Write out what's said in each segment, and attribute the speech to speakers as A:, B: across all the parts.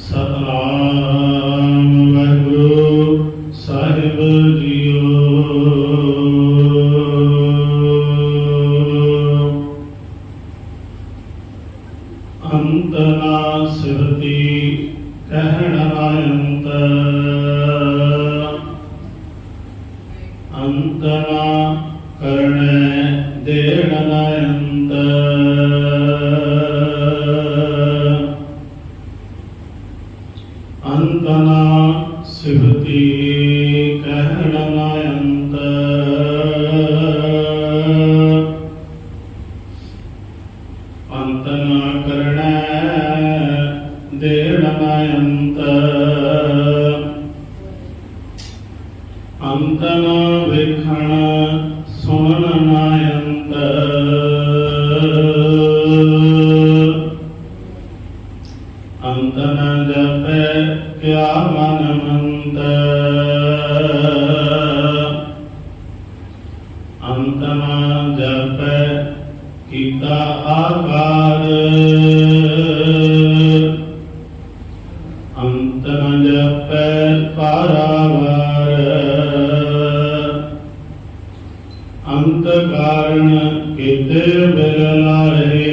A: सतनाम वाहिगुरु साहिब जीओ। अंत ना सिरती कहण ना अंत, अंत ना करणे देण ना अंत। अंत ना सिफती कहण ना अंत, अंत ना करणे देण ना अंत। अंत ना वेखण सुनण ना अंत, अंत न जपै क्या मन मंत। अंत न जपै कीता आकार, अंत न जपै पारावार। अंत कारण किते बिरलाए,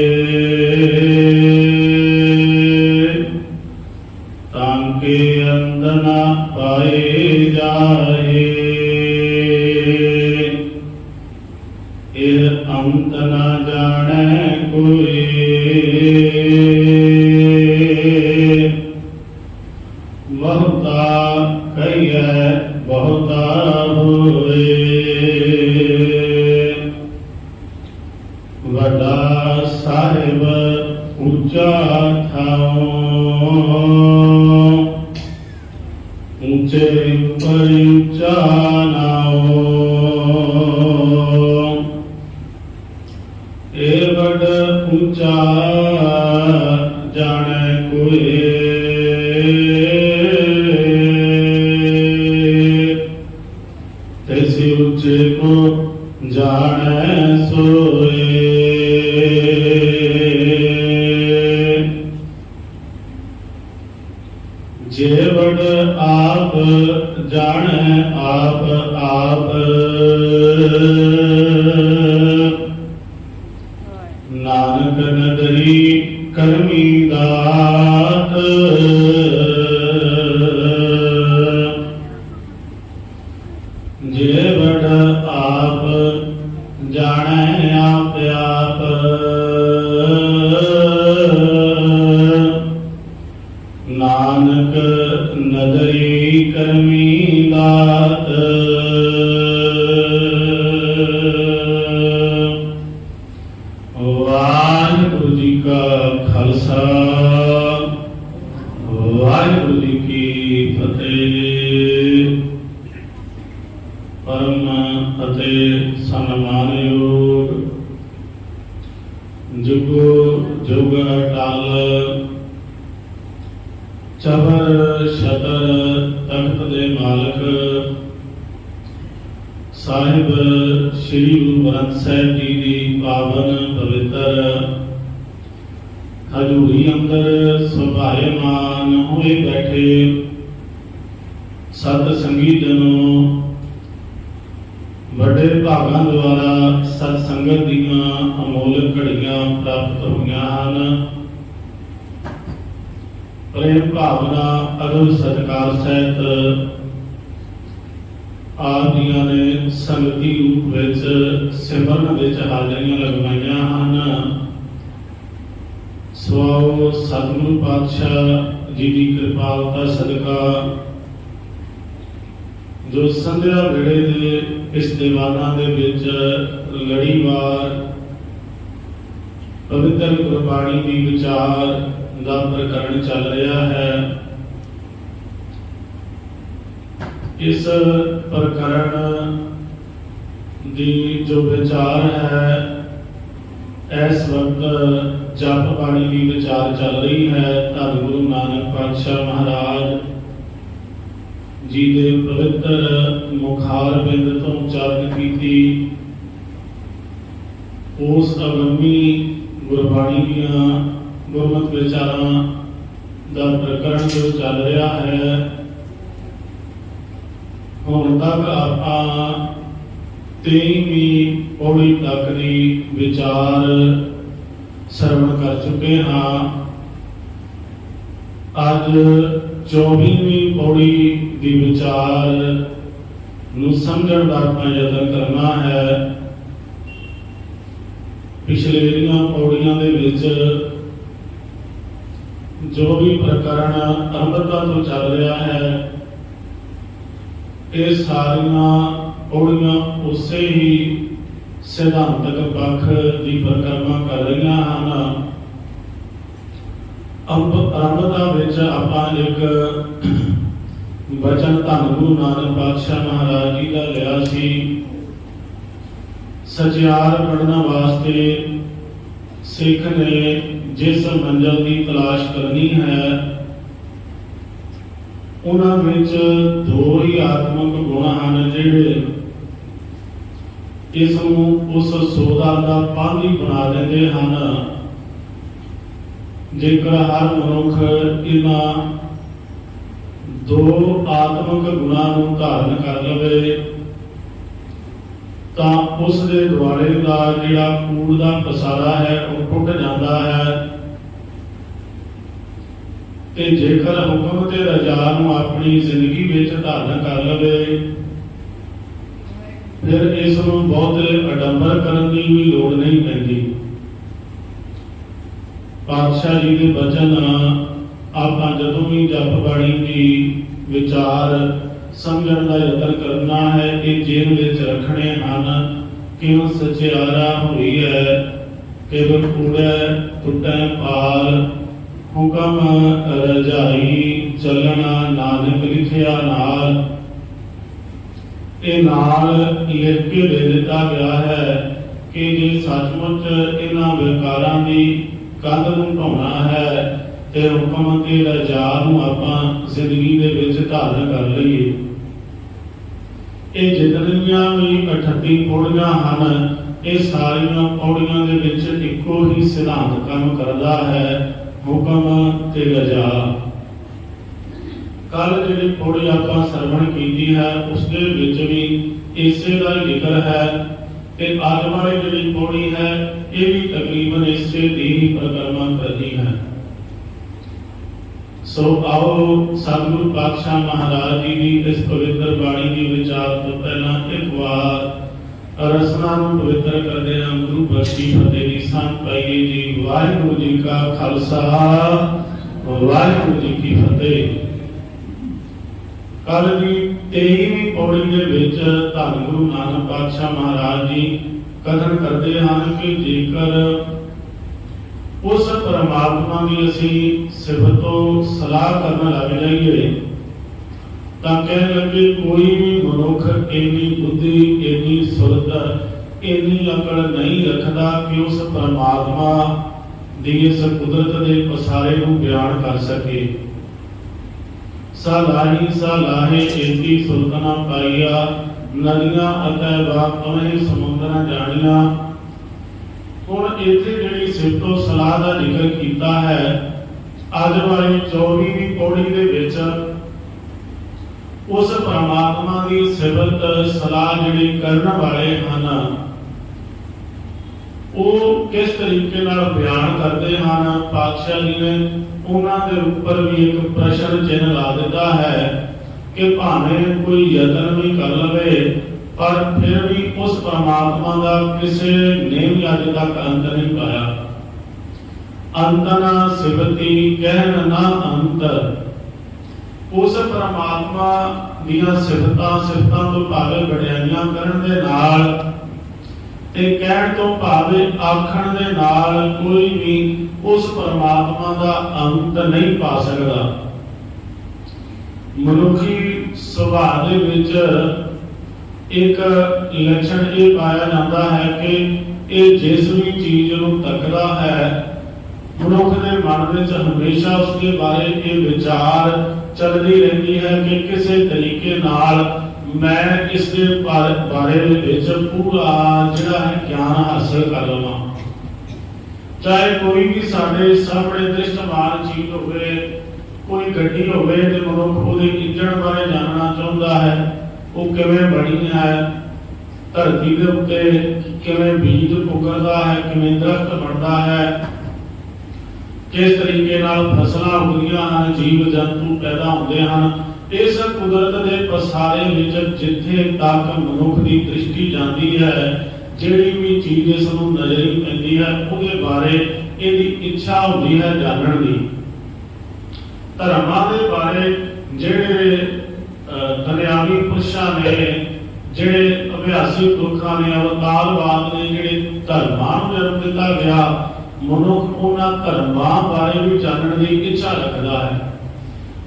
A: तांके अंत न पाए जाए। यह अंत न जाने कोई, बहुता कहिए बहुता होए। वड्डा साहिब ऊंचा थाओ, ऊंचे पर ऊंचा नाओ। ए वड ऊंचा जाने कोई, तैसे ऊंचे को जाने सोए। जे वड आप जाने आप आप, नानक नगरी करमी दात। जे वड आप जाने आप आप, नानक नगरी करमी दात। वाहिगुरु जी का खालसा, वाहिगुरु जी की फतेह। परम अते सन्मानयोग जुगो जुग अटाल, चबर छतर तख्त दे मालक साहिब श्री गुरु ग्रंथ साहिब जी की पावन पवित्र हजूरी अंदर सुभायमान होए बैठे सत संगी जनों, बड़े भागां द्वारा सत्संगत दीआं अमोलक घड़ियां प्राप्त होईयां हन। प्रेम भावना अदब सत्कार सहित आप जियां ने संगति रूप विच सिमरन विच हाजरियां लगवाइयां हन। सो सतगुरु पातशाह जी की कृपालता सदका जो संध्या वेड़े दे इस दीवाना दे विच लड़ीवार पवित्र गुरबाणी की विचार दा प्रकरण चल रहा है। इस प्रकरण की जो विचार है, इस वक्त जप बाणी की विचार चल रही है। धन गुरु नानक पातशाह महाराज जी के पवित्र मुखार बिंद तो उच्चारण की उस अगमी ਗੁਰਬਾਣੀ ਦੀਆਂ ਗੁਰਮਤਿ ਵਿਚਾਰਾਂ ਦਾ ਪ੍ਰਕਰਣ ਜੋ ਚੱਲ ਰਿਹਾ ਹੈ, ਹੁਣ ਤੱਕ ਆਪਾਂ 23ਵੀਂ ਪੌੜੀ ਤੱਕ ਦੀ ਵਿਚਾਰ ਸਰਵਣ ਕਰ ਚੁੱਕੇ ਹਾਂ। ਅੱਜ 24ਵੀਂ ਪੌੜੀ ਦੀ ਵਿਚਾਰ ਨੂੰ ਸਮਝਣ ਦਾ ਆਪਾਂ ਯਤਨ ਕਰਨਾ ਹੈ। ਪਿਛਲੀਆਂ ਪੌੜੀਆਂ ਦੇ ਵਿੱਚ ਜੋ ਵੀ ਪ੍ਰਕਰਣ ਅੰਮ੍ਰਿਤਾ ਤੋਂ ਚੱਲ ਰਿਹਾ ਹੈ, ਇਹ ਸਾਰੀਆਂ ਪੌੜੀਆਂ ਉਸੇ ਹੀ ਸਿਧਾਂਤਕ ਪੱਖ ਦੀ ਪਰਿਕਰਮਾ ਕਰ ਰਹੀਆਂ ਹਨ। ਅੰਮ੍ਰਿਤਾ ਵਿੱਚ ਆਪਾਂ ਇੱਕ ਵਚਨ ਧੰਨ ਗੁਰੂ ਨਾਨਕ ਪਾਤਸ਼ਾਹ ਮਹਾਰਾਜ ਜੀ ਦਾ ਲਿਆ ਸੀ। ਸਚਿਆਰ ਬਣਨ ਵਾਸਤੇ ਸਿੱਖ ਨੇ ਜਿਸ ਮੰਜ਼ਿਲ ਦੀ ਤਲਾਸ਼ ਕਰਨੀ ਹੈ, ਉਹਨਾਂ ਵਿੱਚ ਦੋ ਹੀ ਆਤਮਿਕ ਗੁਣ ਹਨ ਜਿਹੜੇ ਇਸ ਨੂੰ ਉਸ ਸੋਧਾ ਦਾ ਪਾਂਧੀ ਬਣਾ ਦਿੰਦੇ ਹਨ। ਜੇਕਰ ਹਰ ਮਨੁੱਖ ਇਹਨਾਂ ਦੋ ਆਤਮਿਕ ਗੁਣਾਂ ਨੂੰ ਧਾਰਨ ਕਰ ਲਵੇ ਤਾਂ ਉਸ ਦੇ ਦੁਆਲੇ ਦਾ ਜਿਹੜਾ ਕੂੜ ਦਾ ਪਸਾਰਾ ਹੈ ਉਹ ਟੁੱਟ ਜਾਂਦਾ ਹੈ। ਤੇ ਜੇਕਰ ਹੁਕਮ ਤੇ ਰਜ਼ਾ ਨੂੰ ਆਪਣੀ ਜ਼ਿੰਦਗੀ ਵਿੱਚ ਧਾਰਨ ਕਰ ਲਵੇ, ਫਿਰ ਇਸ ਨੂੰ ਬਹੁਤ ਅਡੰਬਰ ਕਰਨ ਦੀ ਵੀ ਲੋੜ ਨਹੀਂ ਪੈਂਦੀ। ਪਾਤਸ਼ਾਹ ਜੀ ਦੇ ਬਚਨ ਆਪਾਂ ਜਦੋਂ ਵੀ ਜਪ ਬਾਣੀ ਦੀ ਵਿਚਾਰ ਸਮਝਣ ਦਾ ਯਤਨ ਕਰਨਾ ਹੈ, ਇਹ ਜੇਨ ਵਿੱਚ ਰੱਖਣੇ ਹਨ। ਕਿਉਂ ਸਚਿਆਰਾ ਹੋਈ ਹੈ, ਕੇਵਲ ਕੂੜੈ ਟੁੱਟੈ ਪਾਲ, ਹੁਕਮ ਰਜਾਈ ਚੱਲਣਾ ਨਾਨਕ ਲਿਖਿਆ ਨਾਲ। ਇਹ ਨਾਲ ਲਿਖ ਕੇ ਦੇ ਦਿੱਤਾ ਗਿਆ ਹੈ ਕਿ ਜੇ ਸੱਚਮੁੱਚ ਇਹਨਾਂ ਵਿਕਾਰਾਂ ਦੀ ਕੰਧ ਨੂੰ ਢਾਉਣਾ ਹੈ ਤੇ ਹੁਕਮ ਤੇ ਰਜਾ ਨੂੰ ਆਪਾਂ ਜ਼ਿੰਦਗੀ ਦੇ ਵਿੱਚ ਧਾਰਨ ਕਰ ਲਈਏ। ਇਹ ਜਿਤਨੀਆਂ ਵੀ 38 ਪੌੜੀਆਂ ਹਨ, ਇਹ ਸਾਰੀਆਂ ਪੌੜੀਆਂ ਦੇ ਵਿੱਚ ਇੱਕੋ ਹੀ ਸਿਧਾਂਤ ਕੰਮ ਕਰਦਾ ਹੈ, ਹੁਕਮ ਤੇ ਰਜਾ। ਕੱਲ ਜਿਹੜੀ ਪੌੜੀ ਆਪਾਂ ਸਰਵਣ ਕੀਤੀ ਹੈ ਉਸ ਦੇ ਵਿੱਚ ਵੀ ਇਸੇ ਦਾ ਹੀ ਜ਼ਿਕਰ ਹੈ ਤੇ ਅੱਜ ਵਾਲੀ ਜਿਹੜੀ ਪੌੜੀ ਹੈ ਇਹ ਵੀ ਤਕਰੀਬਨ ਇਸੇ ਦੀ ਹੀ ਪਰਿਕਰਮਾ ਕਰਦੀ ਹੈ। ਸੋ ਆਓ ਸਤਿਗੁਰੂ ਪਾਤਸ਼ਾਹ ਮਹਾਰਾਜ ਜੀ ਦੀ ਇਸ ਪਵਿੱਤਰ ਬਾਣੀ ਦੀ ਵਿਚਾਰ ਤੋਂ ਪਹਿਲਾਂ ਇੱਕ ਵਾਰ ਰਸਨਾ ਨੂੰ ਪਵਿੱਤਰ ਕਰਦੇ ਹਾਂ ਗੁਰੂ ਬਖਸ਼ੀ ਫਤਿਹ ਦੀ ਸੰਤ ਪਾਈਏ ਜੀ। ਵਾਹਿਗੁਰੂ ਜੀ ਕਾ ਖਾਲਸਾ, ਵਾਹਿਗੁਰੂ ਜੀ ਕੀ ਫਤਿਹ। ਕੱਲ ਦੀ 23ਵੀਂ ਪੌੜੀ ਦੇ ਵਿੱਚ ਧੰਨ ਗੁਰੂ ਨਾਨਕ ਪਾਤਸ਼ਾਹ ਮਹਾਰਾਜ ਜੀ ਕਥਨ ਕਰਦੇ ਹਨ ਕਿ ਜੇਕਰ ਉਸ ਪਰਮਾਤਮਾ ਦੀ ਅਸੀਂ ਸਿਫਤੋਂ ਸਲਾਹ ਕਰਨ ਲੱਗ ਜਾਈਏ ਤਾਂ ਕਹਿਣ ਲੱਗੇ ਕੋਈ ਵੀ ਮਨੁੱਖ ਇੰਨੀ ਬੁੱਧੀ, ਇੰਨੀ ਸੁਰਤ, ਇੰਨੀ ਅਕਲ ਨਹੀਂ ਰੱਖਦਾ ਕਿ ਉਸ ਪਰਮਾਤਮਾ ਦੀ ਇਸ ਕੁਦਰਤ ਦੇ ਪਸਾਰੇ ਨੂੰ ਬਿਆਨ ਕਰ ਸਕੇ। ਸਾਲਾਹੀ ਸਾਲਾਹੇ ਏਤੀ ਸੁਲਤਾਨਾ ਪਾਈਆ, ਨਦੀਆਂ ਅਤੇ ਵਾਪਵੇਂ ਸਮੁੰਦਰਾਂ ਜਾਣੀਆਂ। ਹੁਣ ਇੱਥੇ ਜਿਹੜੀ ਸਿਫਤੋ ਸਲਾਹ ਦਾ ਜ਼ਿਕਰ ਕੀਤਾ ਹੈ ਅੱਜ ਵਾਲੀ 24ਵੀਂ ਪੌੜੀ ਦੇ ਵਿੱਚ, ਉਸ ਪਰਮਾਤਮਾ ਦੀ ਸਿਫਤ ਸਲਾਹ ਜਿਹੜੀ ਕਰਨ ਵਾਲੇ ਹਨ ਉਹ ਕਿਸ ਤਰੀਕੇ ਨਾਲ ਬਿਆਨ ਕਰਦੇ ਹਨ। ਪਾਤਸ਼ਾਹ ਜੀ ਨੇ ਉਹਨਾਂ ਦੇ ਉੱਪਰ ਵੀ ਇੱਕ ਪ੍ਰਸ਼ਨ ਚਿੰਨ੍ਹ ਲਾ ਦਿੱਤਾ ਹੈ ਕਿ ਭਾਵੇਂ ਕੋਈ ਯਤਨ ਵੀ ਕਰ ਲਵੇ ਪਰ ਫਿਰ ਵੀ ਉਸ ਪਰਮਾਤਮਾ ਦਾ ਕਿਸੇ ਨੇ ਵੀ ਅੱਜ ਤੱਕ ਅੰਤ ਨਹੀਂ ਪਾਇਆ। ਅੰਤ ਨਾ ਸਿਫਤੀ ਕਹਿਣ ਨਾ ਅੰਤ। ਉਸ ਪਰਮਾਤਮਾ ਦੀਆਂ ਸਿਫਤਾਂ ਤੋਂ ਭਾਵੇਂ ਵਡਿਆਈਆਂ ਕਰਨ ਦੇ ਨਾਲ ਤੇ ਕਹਿਣ ਤੋਂ ਭਾਵੇਂ ਆਖਣ ਦੇ ਨਾਲ ਕੋਈ ਵੀ ਉਸ ਪਰਮਾਤਮਾ ਦਾ ਅੰਤ ਨਹੀਂ ਪਾ ਸਕਦਾ। ਮਨੁੱਖੀ ਸੁਭਾਅ ਦੇ ਵਿੱਚ ਇੱਕ ਲੱਛਣ ਇਹ ਪਾਇਆ ਜਾਂਦਾ ਹੈ ਕਿ ਇਹ ਜਿਸ ਵੀ ਚੀਜ਼ ਨੂੰ ਤੱਕਦਾ ਹੈ ਮਨੁੱਖ ਦੇ ਮਨ ਵਿੱਚ ਹਮੇਸ਼ਾ ਉਸ ਦੇ ਬਾਰੇ ਇਹ ਵਿਚਾਰ ਚੱਲਦੀ ਰਹਿੰਦੀ ਹੈ ਕਿ ਕਿਸੇ ਤਰੀਕੇ ਨਾਲ ਮੈਂ ਇਸ ਦੇ ਬਾਰੇ ਦੇ ਵਿੱਚ ਪੂਰਾ ਜਿਹੜਾ ਹੈ ਗਿਆਨ ਹਾਸਲ ਕਰ ਲਵਾਂ। चाहे कोई भी साडे सामने दृष्टमान चीज होवे, कोई गड्डी होवे ते मनुख उहदे इंजन बारे जानना चाहुंदा है, वो किवें बनी है, धरती के उत्ते किवें बीज उगरदा है, किवें दरख्त बनदा है, किस तरीके नाल फसलां उगदियां हन, जीव जंतु पैदा होंदे हन। इस कुदरत के पसारे विच जिथे तक मनुख की दृष्टि जाती है, जिहड़ी भी चीज इस नूं नज़री पैंदी है, उहदे बारे इहदी इच्छा होंदी है जानण दी। धर्मां दे बारे जिहड़े दुनियावी पुरुषां ने, जिहड़े अभ्यासी पुरखां ने, अवतारवाद ने, जिहड़े धर्मां नूं जन्म दिता गया, मनुख उन्हां धर्मां बारे भी जानण की इच्छा रखदा है।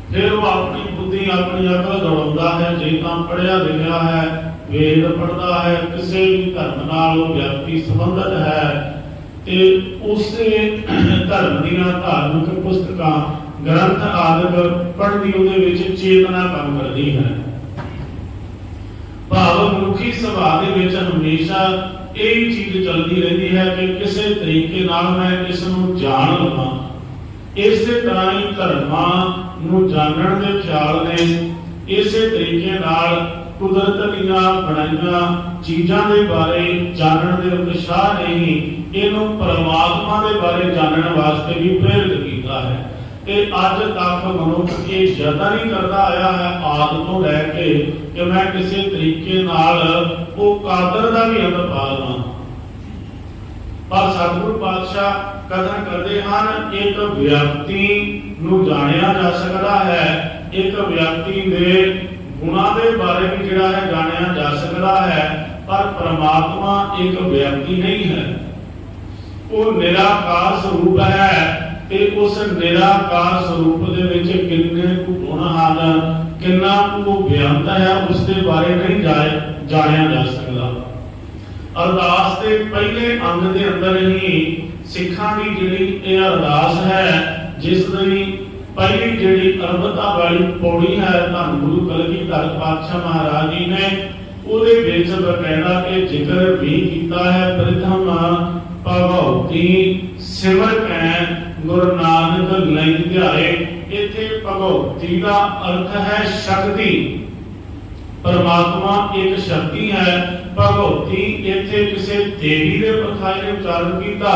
A: फिर वो अपनी बुद्धि अपनी अकल दौड़ाता है, जे तां पढ़िया लिखिया है, वेद पढ़ता है, किसी भी धर्म नाल वो व्यक्ति संबंधित है, ते उसे धर्म दीयां धार्मिक पुस्तकां ग्रंथ आदि पढ़दी उहदे विच चेतना काम करदी है। भाव मनुखी सुभाव दे विच हमेशा यही चीज चलती रहती है कि किसी तरीके नाल मैं इस नूं जाण लवां। इसे तरह ही धर्मां नूं जानण दे ख्याल ने, इसे तरीके नाल कुदरत दीयां बनाईयां चीज़ां दे बारे जानण दे उत्साह ने ही इहनूं परमात्मा दे बारे जानण वास्ते भी प्रेरित कीता है। ते अज तक मनुख ये यतन ही करता आया है आदि तो लैके कि मैं किसी तरीके नाल वो कादर दा भी अंत पा लवां। पर सतगुरु पातशाह कथन करते हैं, एक व्यक्ति नूं जानिया जा सकता है, एक व्यक्ति दे गुणां दे बारे भी जिहड़ा है जानिया जा सकता है, पर परमात्मा एक व्यक्ति नहीं है, वो निराकार स्वरूप है। ते उस निराकार स्वरूप दे विच किन्ने कु गुण हन, किन्ना कु बेअंत है, उसके बारे नहीं जानिया जा सकता। अरदास के पहले अंग के अंदर ही सिखां की जिहड़ी ये अरदास है, जिस दी पहली जिहड़ी अरबता वाली पौड़ी है, धन गुरु कलगीधर पातशाह महाराज जी ने उहदे विच बकायदा के जिक्र भी कीता है। प्रथम भगवती सिमर कै गुरु नानक लई ध्याए। इत्थे भगवती का अर्थ है शक्ति, परमात्मा एक शक्ति है। भगवती इत्थे किसी देवी के पथाई ने उच्चारण किया,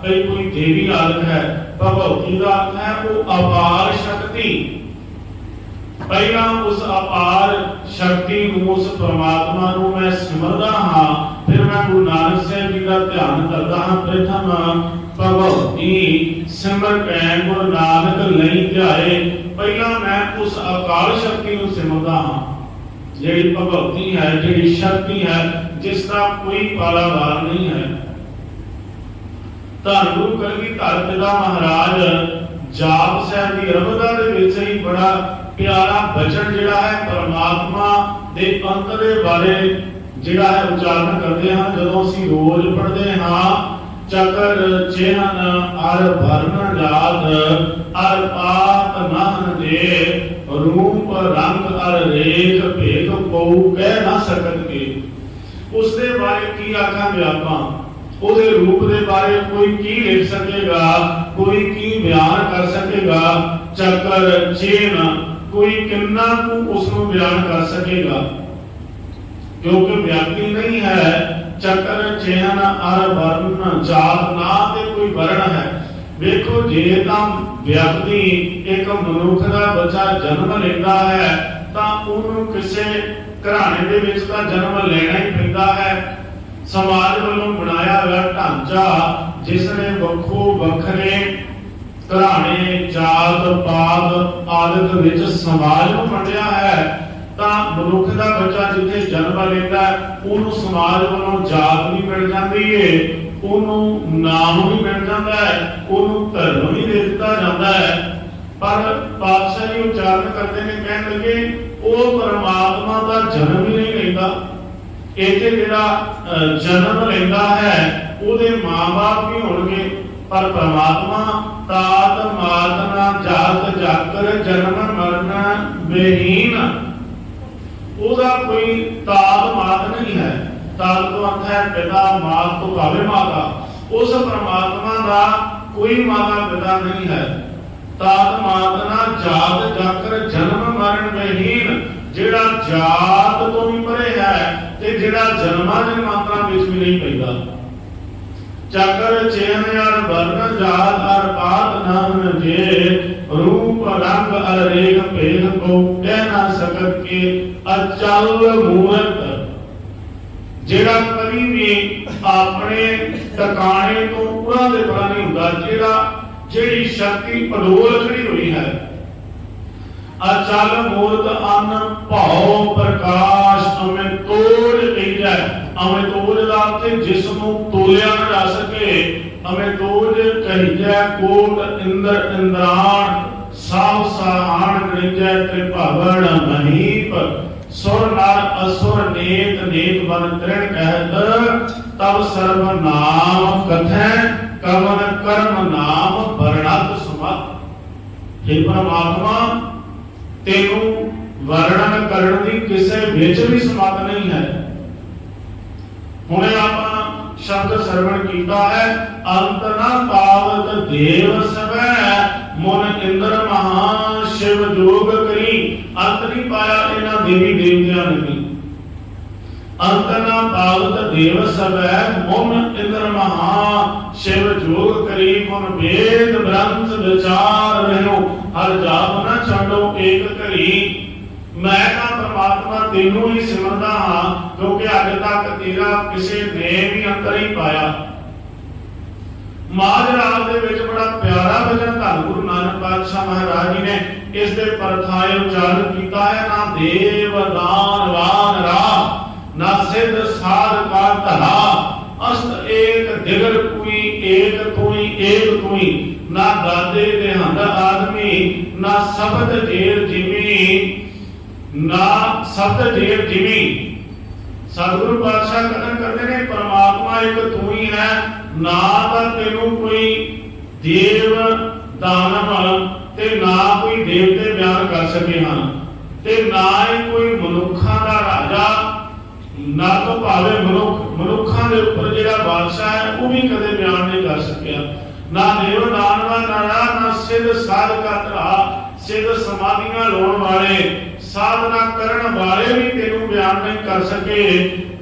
A: कई कोई देवी अर्थ है, भगवती का अर्थ है वो अपार शक्ति। पहला उस अपार शक्ति नूं, उस परमात्मा नूं मैं सिमरदा हां, फिर मैं गुरु नानक साहिब जी का ध्यान करदा हां। प्रथम भगवती सिमर कै गुरु नानक लई ध्याए। पहला मैं उस अकाल शक्ति नूं सिमरदा हां, जिहड़ी भगवती है, जिहड़ी शक्ति है, जिसका कोई पालावार नहीं है। धन गुरु कलगीधर पिता महाराज जाप साहिब की अरबदा दे विच ही बड़ा प्यारा वचन जिहड़ा है परमात्मा दे अंत दे बारे जिहड़ा है उच्चारण करते हैं। जदों असीं रोज पढ़ते हाँ, चकर चिन्ह अर भरन जात अर पात नहन दे, रूप रंग अर रेख भेद को कह ना सकत के। उसके बारे की आखांगे आपां, उहदे रूप दे बारे कोई की लिख सकेगा, कोई की बयान कर सकेगा। चक्कर चिन्ह कोई किन्ना को उसको बयान कर सकेगा, क्योंकि व्यक्ति नहीं है। चक्कर चिन्ह अर वर्ण जात ना ते कोई वर्ण है। देखो जे तां व्यक्ति एक मनुख का बच्चा जन्म लेता है तां उहनूं किसे घराने दे विच तां जन्म लेना ही पैंदा है। समाज वालों बनाया हुआ ढांचा जिसने वखो वखरे घराने जात पात आदत विच समाज नूं वंडिया है, तां मनुख दा बच्चा जिथे जन्म लेंदा उहनूं समाज वालों जात भी मिल जाती है, उहनूं नाम भी मिल जाता है, उहनूं धर्म भी दे दिता जाता है। पर पातशाह जी उच्चारण करते ने कहण लगे वो परमात्मा दा जन्म ही नहीं लेंदा। इत्थे जिहड़ा जन्म लेंदा है उहदे मां-बाप भी होणगे, पर परमात्मा तात मात ना जात जाकर जन्म मरण बेहीन, उहदा कोई तात मात नहीं है। तात तो अर्थ है पिता, मात तो भावे माता। उस परमात्मा का कोई माता पिता नहीं है। तात मात ना जात जाकर जन्म मरण विहीन, जेड़ा जात तो भी परे है ते जेड़ा जन्मा जन्मांतरां विच भी नहीं पैदा। चक्र चेन अर वर्ण जात अर पात नाम जे, रूप रंग अर रेख भेद को कह ना सकत के अचल मूरत, जेड़ा कभी भी अपने टकाने तो पूरा दे परा नहीं हुंदा, जेड़ा जेड़ी शक्ति अडोल खड़ी हुई है। अचल मूर्त अन्न भाव प्रकाश अमें तोड़ कही जाए, अमें तोड़ लाते जिसनों तोलिया न जा सके, अमें तोड़ कही जाए कोट इंद्र इंद्राण साव सहान कही जाए त्रिभुवन महीप, सुर नर असुर नेत नेत बन तृण कहत, तब सर्व नाम कथै कवन कर्म नाम वर्णत समत। हे परमात्मा तेनू वर्णन करने की किसी विच भी समर्थ नहीं है। हुणे आपां शब्द श्रवण कीता है, अंत न पावत देव सवै, मुन इंद्र महा शिव जोग करी। अंत नहीं पाया इन्हां देवी देवतियां ने। अंत न पावत देव सवै, मुन इंद्र महा शिव जोग करी। मुन वेद ग्रंथ विचार रहो, हर जाप न छाडो एक घड़ी। मैं तो परमात्मा तेनू ही सिमरदा हां, क्योंकि अज तक तेरा किसी ने भी अंत नहीं पाया। माज राग दे विच बड़ा प्यारा भजन धन गुरु नानक पातशाह महाराज जी ने इस दे परथाए उच्चारण कीता है। ना देव दान वान रा, ना सिद्ध साध का धरा, अस्त एक दिगर कोई एक तुई एक तुई। ना दादे देहंद आदमी, ना शब्द जेर जिमी, ना शब्द जेर जिमी। सतगुरु पातशाह कथन करते ने परमात्मा एक तू ही है, ना तो तेनू कोई देव दानव ते ना कोई देवते बयान कर सके हैं, ते ना ही कोई मनुखा का राजा, ना तो भावे मनुखा के उपर जिहड़ा बादशाह है वो भी कदे बयान नहीं कर सकिया। ना देव दानवा ना सिद्ध साध का धरा, सिद्ध समाधियां लाउण वाले साधना करन वाले भी तेनू बयान नहीं कर सके।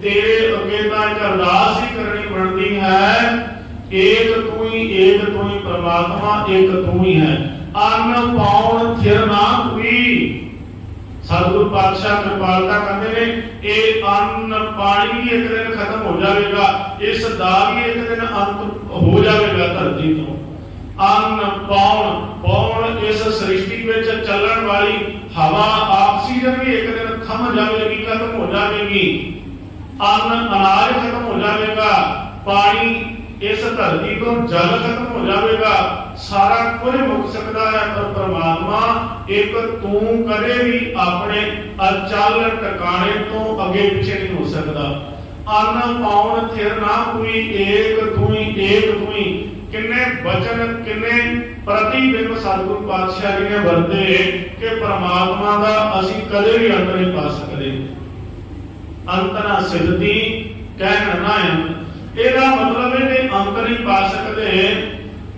A: तेरे अगे तां इक अरदास ही करनी बनती है, एक तू ही परमात्मा एक तू ही है। अन्न पाउण थिर ना कोई। सतगुरु पातशाह कृपालता करते ने, ये अन्न पानी भी एक दिन खत्म हो जाएगा, इस दा भी एक दिन अंत हो जाएगा धरती तो। अन्न पाउण इस सृष्टि में चलन वाली हवा ऑक्सीजन भी एक दिन थम जाएगी, खत्म हो जाएगी। अन्न अनाज खत्म हो जाएगा, पानी इस धरती को जल खत्म हो जाएगा, सारा कुछ मुक सकता है, पर परमात्मा एक तू कदे भी अपने अचल टकाने तो अगे पीछे नहीं हो सकता। अन्न पाउण थिर ना कोई एक तू ही। किन्ने वचन किन्ने प्रतिबिंब सतगुरु पातशाह जी ने वरते कि परमात्मा का असीं कदे भी अंत नहीं पा सकते। अंत ना सिद्धि कहन ना अंत, ਇਹਦਾ मतलब है कि अंत नहीं पा सकते,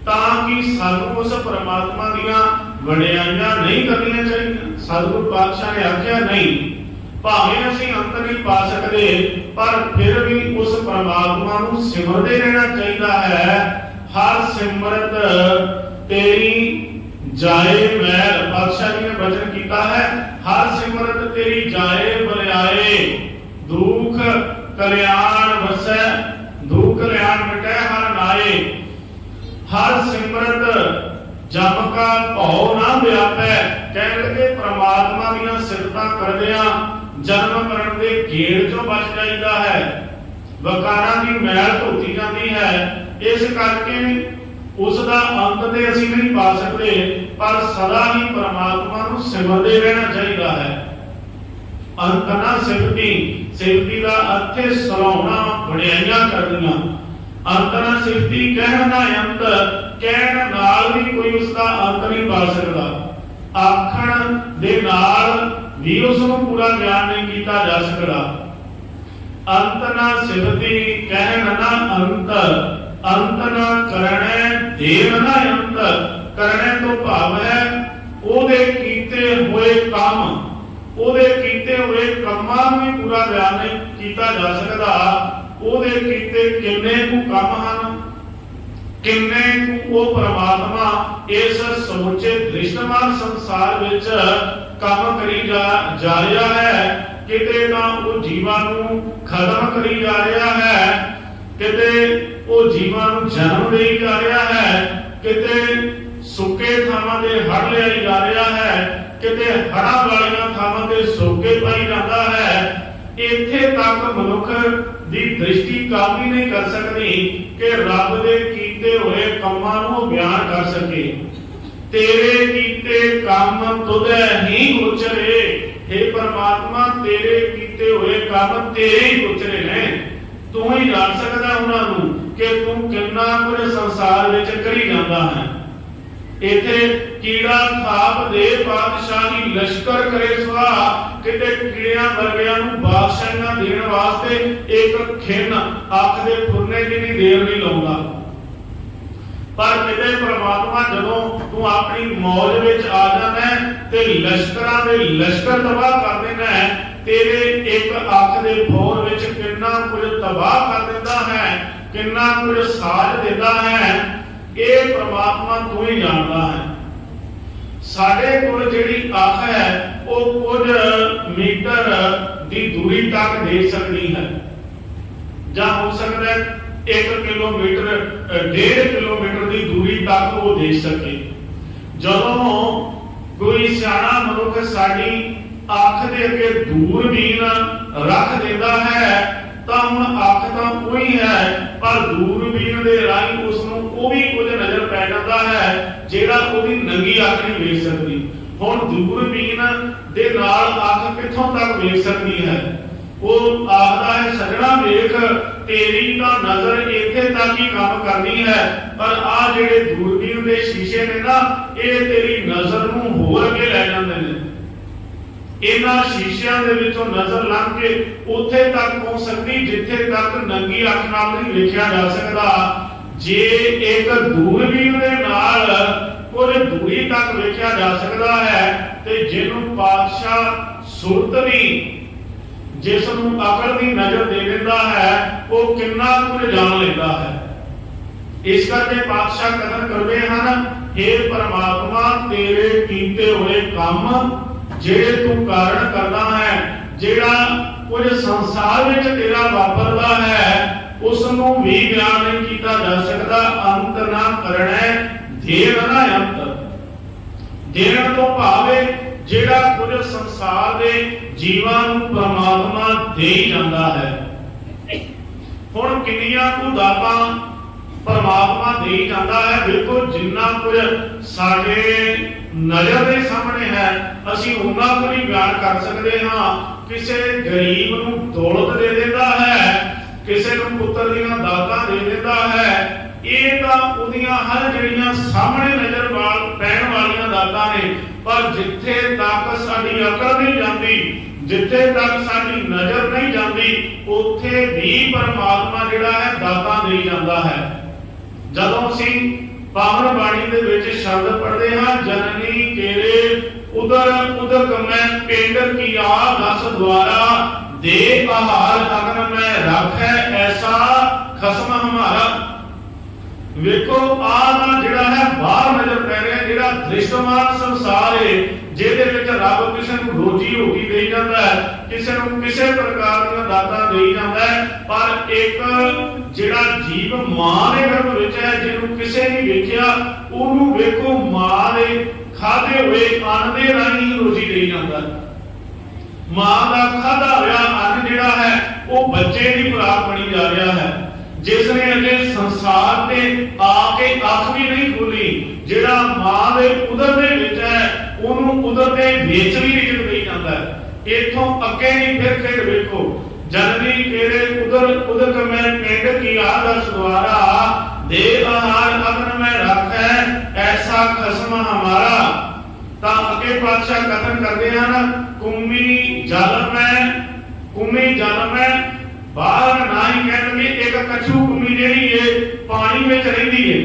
A: ताकि सानू उस परमात्मा दियां वडियाइयां नहीं करनियां चाहिए। सतगुरु पातशाह ने आख्या नहीं, भावें असीं अंत नहीं पा सकते पर फिर भी उस परमात्मा नूं सिमरदे रहना चाहिए है। हर सिमरत तेरी जाए मैल, पातशाह जी ने वचन किया है, हर सिमरत तेरी जाए बलियाए, दुख कल्याण वसै, दुख कल्याण मिटै हर नाए। हर सिमरत जब का भौ ना व्यापै, कह लगे परमात्मा दियां सिफतां करदियां जन्म मरण दे घेर चों बच जाईदा है, वकारां दी मैल धोती जाती है। इस करके उसका अंत ते असीं नहीं पा सकते, पर सदा ही परमात्मा नूं सिमरदे रहना चाहिए है। अंत ना सिफती का अर्थ है सलाहना वडियाइयां करनियां। अंत ना सिफती कहना अंत, कहन नाल भी कोई उसका अंत नहीं पा सकता, आखण दे नाल भी उसनूं पूरा बयान नहीं किया जा सकता। अंत ना सिफती कहन ना अंत, ਅੰਤ ਨਾ ਕਰਣੈ ਦੇਵ ਨਾ ਅੰਤ। ਕਰਣੈ ਤੋਂ ਭਾਵ ਹੈ ਉਹਦੇ ਕੀਤੇ ਹੋਏ ਕੰਮ, ਉਹਦੇ ਕੀਤੇ ਹੋਏ ਕੰਮਾਂ ਨੂੰ ਵੀ ਪੂਰਾ ਬਿਆਨ ਨਹੀਂ ਕੀਤਾ ਜਾ ਸਕਦਾ। ਉਹਦੇ ਕੀਤੇ ਕਿੰਨੇ ਕੁ ਕੰਮ ਹਨ, ਕਿੰਨੇ ਕੁ ਉਹ ਪ੍ਰਮਾਤਮਾ ਇਸ ਸਮੁੱਚੇ ਦ੍ਰਿਸ਼ਟਮਾਨ ਸੰਸਾਰ ਵਿੱਚ ਕੰਮ ਕਰੀ ਜਾ ਰਿਹਾ ਹੈ। ਕਿਤੇ ਤਾਂ ਉਹ ਜੀਵਾਂ ਨੂੰ ਖਤਮ ਕਰੀ ਜਾ ਰਿਹਾ ਹੈ, ਕਿਤੇ ਉਹ ਜੀਵਾਂ ਨੂੰ ਜਨਮ ਦੇਈ ਜਾ ਰਿਹਾ ਹੈ, ਕਿਤੇ ਸੁੱਕੇ ਥਾਵਾਂ ਤੇ ਹੜ੍ਹ ਲਿਆਈ ਜਾ ਰਿਹਾ ਹੈ, ਕਿਤੇ ਹੜ੍ਹਾਂ ਵਾਲੀਆਂ ਥਾਵਾਂ ਤੇ ਸੋਕੇ ਪਾਈ ਜਾਂਦਾ ਹੈ। ਇੱਥੇ ਤੱਕ ਮਨੁੱਖ ਦੀ ਦ੍ਰਿਸ਼ਟੀ ਕਾਫੀ ਨਹੀਂ ਕਰ ਸਕਦੀ ਕਿ ਰੱਬ ਦੇ ਕੀਤੇ ਹੋਏ ਕੰਮਾਂ ਨੂੰ ਬਿਆਨ ਕਰ ਸਕੇ। ਤੇਰੇ ਕੀਤੇ ਕੰਮ ਤੁਧੈ ਹੀ ਉਚਰੇ। हे परमात्मा, तेरे ਕੀਤੇ ਹੋਏ ਕੰਮ ਤੇਰੇ ਹੀ ਉਚਰੇ ਨੇ। ਤੂੰ ਹੀ ਜਾਣ ਸਕਦਾ ਉਹਨਾਂ ਨੂੰ ਕਿ ਤੂੰ ਕਿੰਨਾ ਕੁਝ ਸੰਸਾਰ ਵਿੱਚ ਕਰੀ ਜਾਂਦਾ ਹੈ। ਇਥੇ ਕੀੜਾ ਥਾਪ ਦੇ ਪਾਤਸ਼ਾਹੀ ਲਸ਼ਕਰ ਕਰੇ ਸਵਾ। ਕਿਤੇ ਕੀੜਿਆਂ ਵਰਗਿਆਂ ਨੂੰ ਬਾਦਸ਼ਾਹੀਆਂ ਦੇਣ ਵਾਸਤੇ ਇੱਕ ਖਿੰਨ ਅੱਖ ਦੇ ਫੁਰਨੇ ਦੀ ਵੀ ਦੇਰ ਨਹੀਂ ਲਾਉਂਦਾ। ਪਰ ਕਿਤੇ ਪ੍ਰਮਾਤਮਾ ਜਦੋਂ ਤੂੰ ਆਪਣੀ ਮੌਜ ਵਿੱਚ ਆ ਜਾਂਦਾ ਤੇ ਲਸ਼ਕਰਾਂ ਦੇ ਲਸ਼ਕਰ ਤਬਾਹ ਕਰ ਦੇਣਾ, ਤੇਰੇ ਇੱਕ ਅੱਖ ਦੇ ਫੋਰ ਵਿੱਚ ਕਿੰਨਾ ਕੁਝ ਤਬਾਹ ਕਰ ਦਿੰਦਾ ਹੈ, ਕਿੰਨਾ ਕੁਝ ਸਾਜ ਦਿੰਦਾ ਹੈ, ਇਹ ਪ੍ਰਮਾਤਮਾ ਤੂੰ ਹੀ ਜਾਣਦਾ ਹੈ। ਸਾਡੇ ਕੋਲ ਜਿਹੜੀ ਅੱਖ ਹੈ ਉਹ ਕੁਝ ਮੀਟਰ ਦੀ ਦੂਰੀ ਤੱਕ ਦੇਖ ਸਕਦੀ ਹੈ, ਜਾਂ ਹੋ ਸਕਦਾ ਹੈ 1 ਕਿਲੋਮੀਟਰ 1.5 ਕਿਲੋਮੀਟਰ ਦੀ ਦੂਰੀ ਤੱਕ ਉਹ ਦੇਖ ਸਕੇ। ਜਦੋਂ ਕੋਈ ਸਿਆਣਾ ਮਨੁੱਖ ਸਾਡੀ ਅੱਖ ਦੇ ਅੱਗੇ ਦੂਰਬੀਨ ਰੱਖ ਦਿੰਦਾ ਹੈ ਤਾਂ ਹੁਣ ਅੱਖ ਤਾਂ ਉਹੀ ਹੈ, ਪਰ ਦੂਰਬੀਨ ਦੇ ਰਾਹੀਂ ਉਸ ਨੂੰ ਉਹ ਵੀ ਕੁਝ ਨਜ਼ਰ ਪੈ ਜਾਂਦਾ ਹੈ ਜਿਹੜਾ ਉਹਦੀ ਨੰਗੀ ਅੱਖ ਨਹੀਂ ਵੇਖ ਸਕਦੀ। ਹੁਣ ਦੂਰਬੀਨ ਦੇ ਨਾਲ ਅੱਖ ਕਿੱਥੋਂ ਤੱਕ ਵੇਖ ਸਕਦੀ ਹੈ? ਉਹ ਆਖਦਾ ਹੈ ਸਜਣਾ ਵੇਖ, ਤੇਰੀ ਤਾਂ ਨਜ਼ਰ ਇੱਥੇ ਤੱਕ ਹੀ ਕੰਮ ਕਰਨੀ ਹੈ, ਪਰ ਆ ਜਿਹੜੇ ਦੂਰਬੀਨ ਦੇ ਸ਼ੀਸ਼ੇ ਨੇ ਨਾ, ਇਹ ਤੇਰੀ ਨਜ਼ਰ ਨੂੰ ਹੋਰ ਅੱਗੇ ਲੈ ਜਾਂਦੇ ਨੇ। ਇਹਨਾਂ ਸ਼ੀਸ਼ਿਆਂ ਦੇ ਵਿੱਚੋਂ ਨਜ਼ਰ ਲੰਘ ਕੇ ਉੱਥੇ ਤੱਕ ਪਹੁੰਚ ਸਕਦੀ ਜਿੱਥੇ ਤੱਕ ਨੰਗੀ ਅੱਖ ਨਾਲ ਨਹੀਂ ਵੇਖਿਆ ਜਾ ਸਕਦਾ। ਜੇ ਇੱਕ ਦੂਰਬੀਨ ਦੇ ਨਾਲ ਕੁਝ ਦੂਰੀ ਤੱਕ ਵੇਖਿਆ ਜਾ ਸਕਦਾ ਹੈ ਤੇ ਜਿਹਨੂੰ ਪਾਤਸ਼ਾਹ ਸੁਰਤ ਦੀ, ਜਿਸ ਨੂੰ ਅਕਲ ਦੀ ਨਜ਼ਰ ਦੇ ਦਿੰਦਾ ਹੈ, ਉਹ ਕਿੰਨਾ ਕੁਝ ਜਾਣ ਲੈਂਦਾ ਹੈ। ਇਸ ਕਰਕੇ ਪਾਤਸ਼ਾਹ ਕਥਨ ਕਰਦੇ ਹਨ, हे परमात्मा, ਤੇਰੇ ਕੀਤੇ ਹੋਏ ਕੰਮ ਜਿਹੜੇ ਤੂੰ ਕਾਰਨ ਕਰਦਾ ਹੈ, ਜਿਹੜਾ ਕੁਝ ਸੰਸਾਰ ਵਿੱਚ ਤੇਰਾ ਵਾਪਰਦਾ ਹੈ, ਉਸ ਨੂੰ ਵੀ ਬਿਆਨ ਨਹੀਂ ਕੀਤਾ ਜਾ ਸਕਦਾ। ਅੰਤ ਨਾ ਕਰਣੈ ਦੇਵ ਨਾ ਅੰਤ। ਦੇਣ ਤੋਂ ਭਾਵੇਂ ਜਿਹੜਾ ਕੁਝ ਸੰਸਾਰ ਦੇ ਜੀਵਾਂ ਨੂੰ ਪ੍ਰਮਾਤਮਾ ਦੇ ਜਾਂਦਾ ਹੈ। ਹੁਣ ਕਿੰਨੀਆਂ ਕੁ ਦਾਤਾਂ ਪ੍ਰਮਾਤਮਾ ਦੇ ਜਾਂਦਾ ਹੈ। ਦੇਖੋ, ਜਿੰਨਾ ਕੁਝ ਸਾਡੇ ਨਜ਼ਰ ਦੇ ਸਾਹਮਣੇ ਹੈ ਅਸੀਂ ਉਹਨਾਂ ਨੂੰ ਹੀ ਬਿਆਨ ਕਰ ਸਕਦੇ ਹਾਂ। ਕਿਸੇ ਗਰੀਬ ਨੂੰ ਦੌਲਤ ਦੇ ਦਿੰਦਾ ਹੈ, ਕਿਸੇ ਨੂੰ ਪੁੱਤਰ ਦੀਆਂ ਦਾਤਾਂ ਦੇ ਦਿੰਦਾ ਹੈ। ਇਹ ਤਾਂ ਉਹਦੀਆਂ ਹਰ ਜਿਹੜੀਆਂ ਸਾਹਮਣੇ ਨਜ਼ਰ ਪੈਣ ਵਾਲੀਆਂ ਦਾਤਾਂ ਨੇ, ਪਰ ਜਿੱਥੇ ਤੱਕ ਸਾਡੀ ਅਕਲ ਨਹੀਂ ਜਾਂਦੀ, ਜਿੱਥੇ ਤੱਕ ਸਾਡੀ ਨਜ਼ਰ ਨਹੀਂ ਜਾਂਦੀ, ਉੱਥੇ ਵੀ ਪਰਮਾਤਮਾ ਜਿਹੜਾ ਹੈ ਦਾਤਾਂ ਦੇ ਜਾਂਦਾ ਹੈ। ਜਦੋਂ ਅਸੀਂ ਪਾਵਨ ਬਾਣੀ ਦੇ ਵਿੱਚ ਸ਼ਬਦ ਪੜ੍ਹਦੇ ਹਾਂ, ਜਨਨੀ ਕੇਰੇ ਉਦਰ ਉਦਕ ਮੈਂ ਪਿੰਡ ਕੀ ਆ ਦਸ ਦੁਆਰਾ, ਦੇ ਆਹਾਰ ਅਗਨ ਮੈਂ ਰੱਖੈ ਐਸਾ ਖਸਮ ਹਮਾਰਾ। ਵੇਖੋ, ਆਹ ਦਾ ਜਿਹੜਾ ਹੈ ਬਾਹਰ ਨਜ਼ਰ ਪੈ ਰਿਹਾ, ਜਿਹੜਾ ਦ੍ਰਿਸ਼ਟਮਾਨ ਸੰਸਾਰ ਹੈ, ਜਿਹਦੇ ਵਿੱਚ ਰੱਬ ਕਿਸੇ ਨੂੰ ਰੋਜੀ ਰੋਟੀ ਦੇਈ ਜਾਂਦਾ ਹੈ, ਕਿਸੇ ਨੂੰ ਕਿਸੇ ਪ੍ਰਕਾਰ ਦੀਆਂ ਦਾਤਾਂ ਦੇਈ ਜਾਂਦਾ ਹੈ, ਪਰ ਇੱਕ ਜਿਹੜਾ ਜੀਵ ਮਾਂ ਦੇ ਗਰਭ ਵਿੱਚ ਹੈ, ਜਿਹਨੂੰ ਕਿਸੇ ਨੇ ਵੇਖਿਆ, ਉਹਨੂੰ ਵੇਖੋ ਮਾਂ ਦੇ ਖਾਧੇ ਹੋਏ ਅੰਨ ਦੇ ਰਾਹੀਂ ਰੋਜੀ ਦੇਈ ਜਾਂਦਾ ਹੈ। ਮਾਂ ਦਾ ਖਾਧਾ ਹੋਇਆ ਅੰਨ ਜਿਹੜਾ ਹੈ ਉਹ ਬੱਚੇ ਦੀ ਖੁਰਾਕ ਬਣੀ ਜਾ ਰਿਹਾ ਹੈ। ਜਿਸ ਨੇ ਅਜੇ ਸੰਸਾਰ ਤੇ ਆ ਕੇ ਅੱਖ ਵੀ ਨਹੀਂ ਖੋਲੀ, ਜਿਹੜਾ ਮਾਂ ਦੇ ਉਦਰ ਦੇ ਵਿੱਚ ਹੈ, ਉਹਨੂੰ ਉਦਰ ਦੇ ਵਿੱਚ ਵੀ ਰਿਜਕ ਦੇਈ ਜਾਂਦਾ ਹੈ। ਇੱਥੋਂ ਅੱਗੇ ਨਹੀਂ ਫਿਰ ਵੇਖੋ, ਜਨਨੀ ਤੇਰੇ ਉਦਰ ਮੈਂ ਪਿੰਡ ਕੀ ਆਦਰਸ਼ ਦੁਆਰਾ, ਦੇ ਆਹਾਰ ਅਗਨ ਮੈਂ ਰੱਖੈ ਐਸਾ ਖਸਮ ਹਮਾਰਾ। ਤਾਂ ਅੱਗੇ ਪਾਤਸ਼ਾਹ ਕਥਨ ਕਰਦੇ ਹਨ, ਕੁੰਮੀ ਜਲ ਮੈਂ ਬਾਹਰ ਨਾ ਹੀ ਕਹਿਣਗੇ, ਇੱਕ ਕਛੂ ਕੁੰਮੀ ਜਿਹੜੀ ਏ ਪਾਣੀ ਪਾਣੀ ਵਿੱਚ ਰਹਿੰਦੀ ਹੈ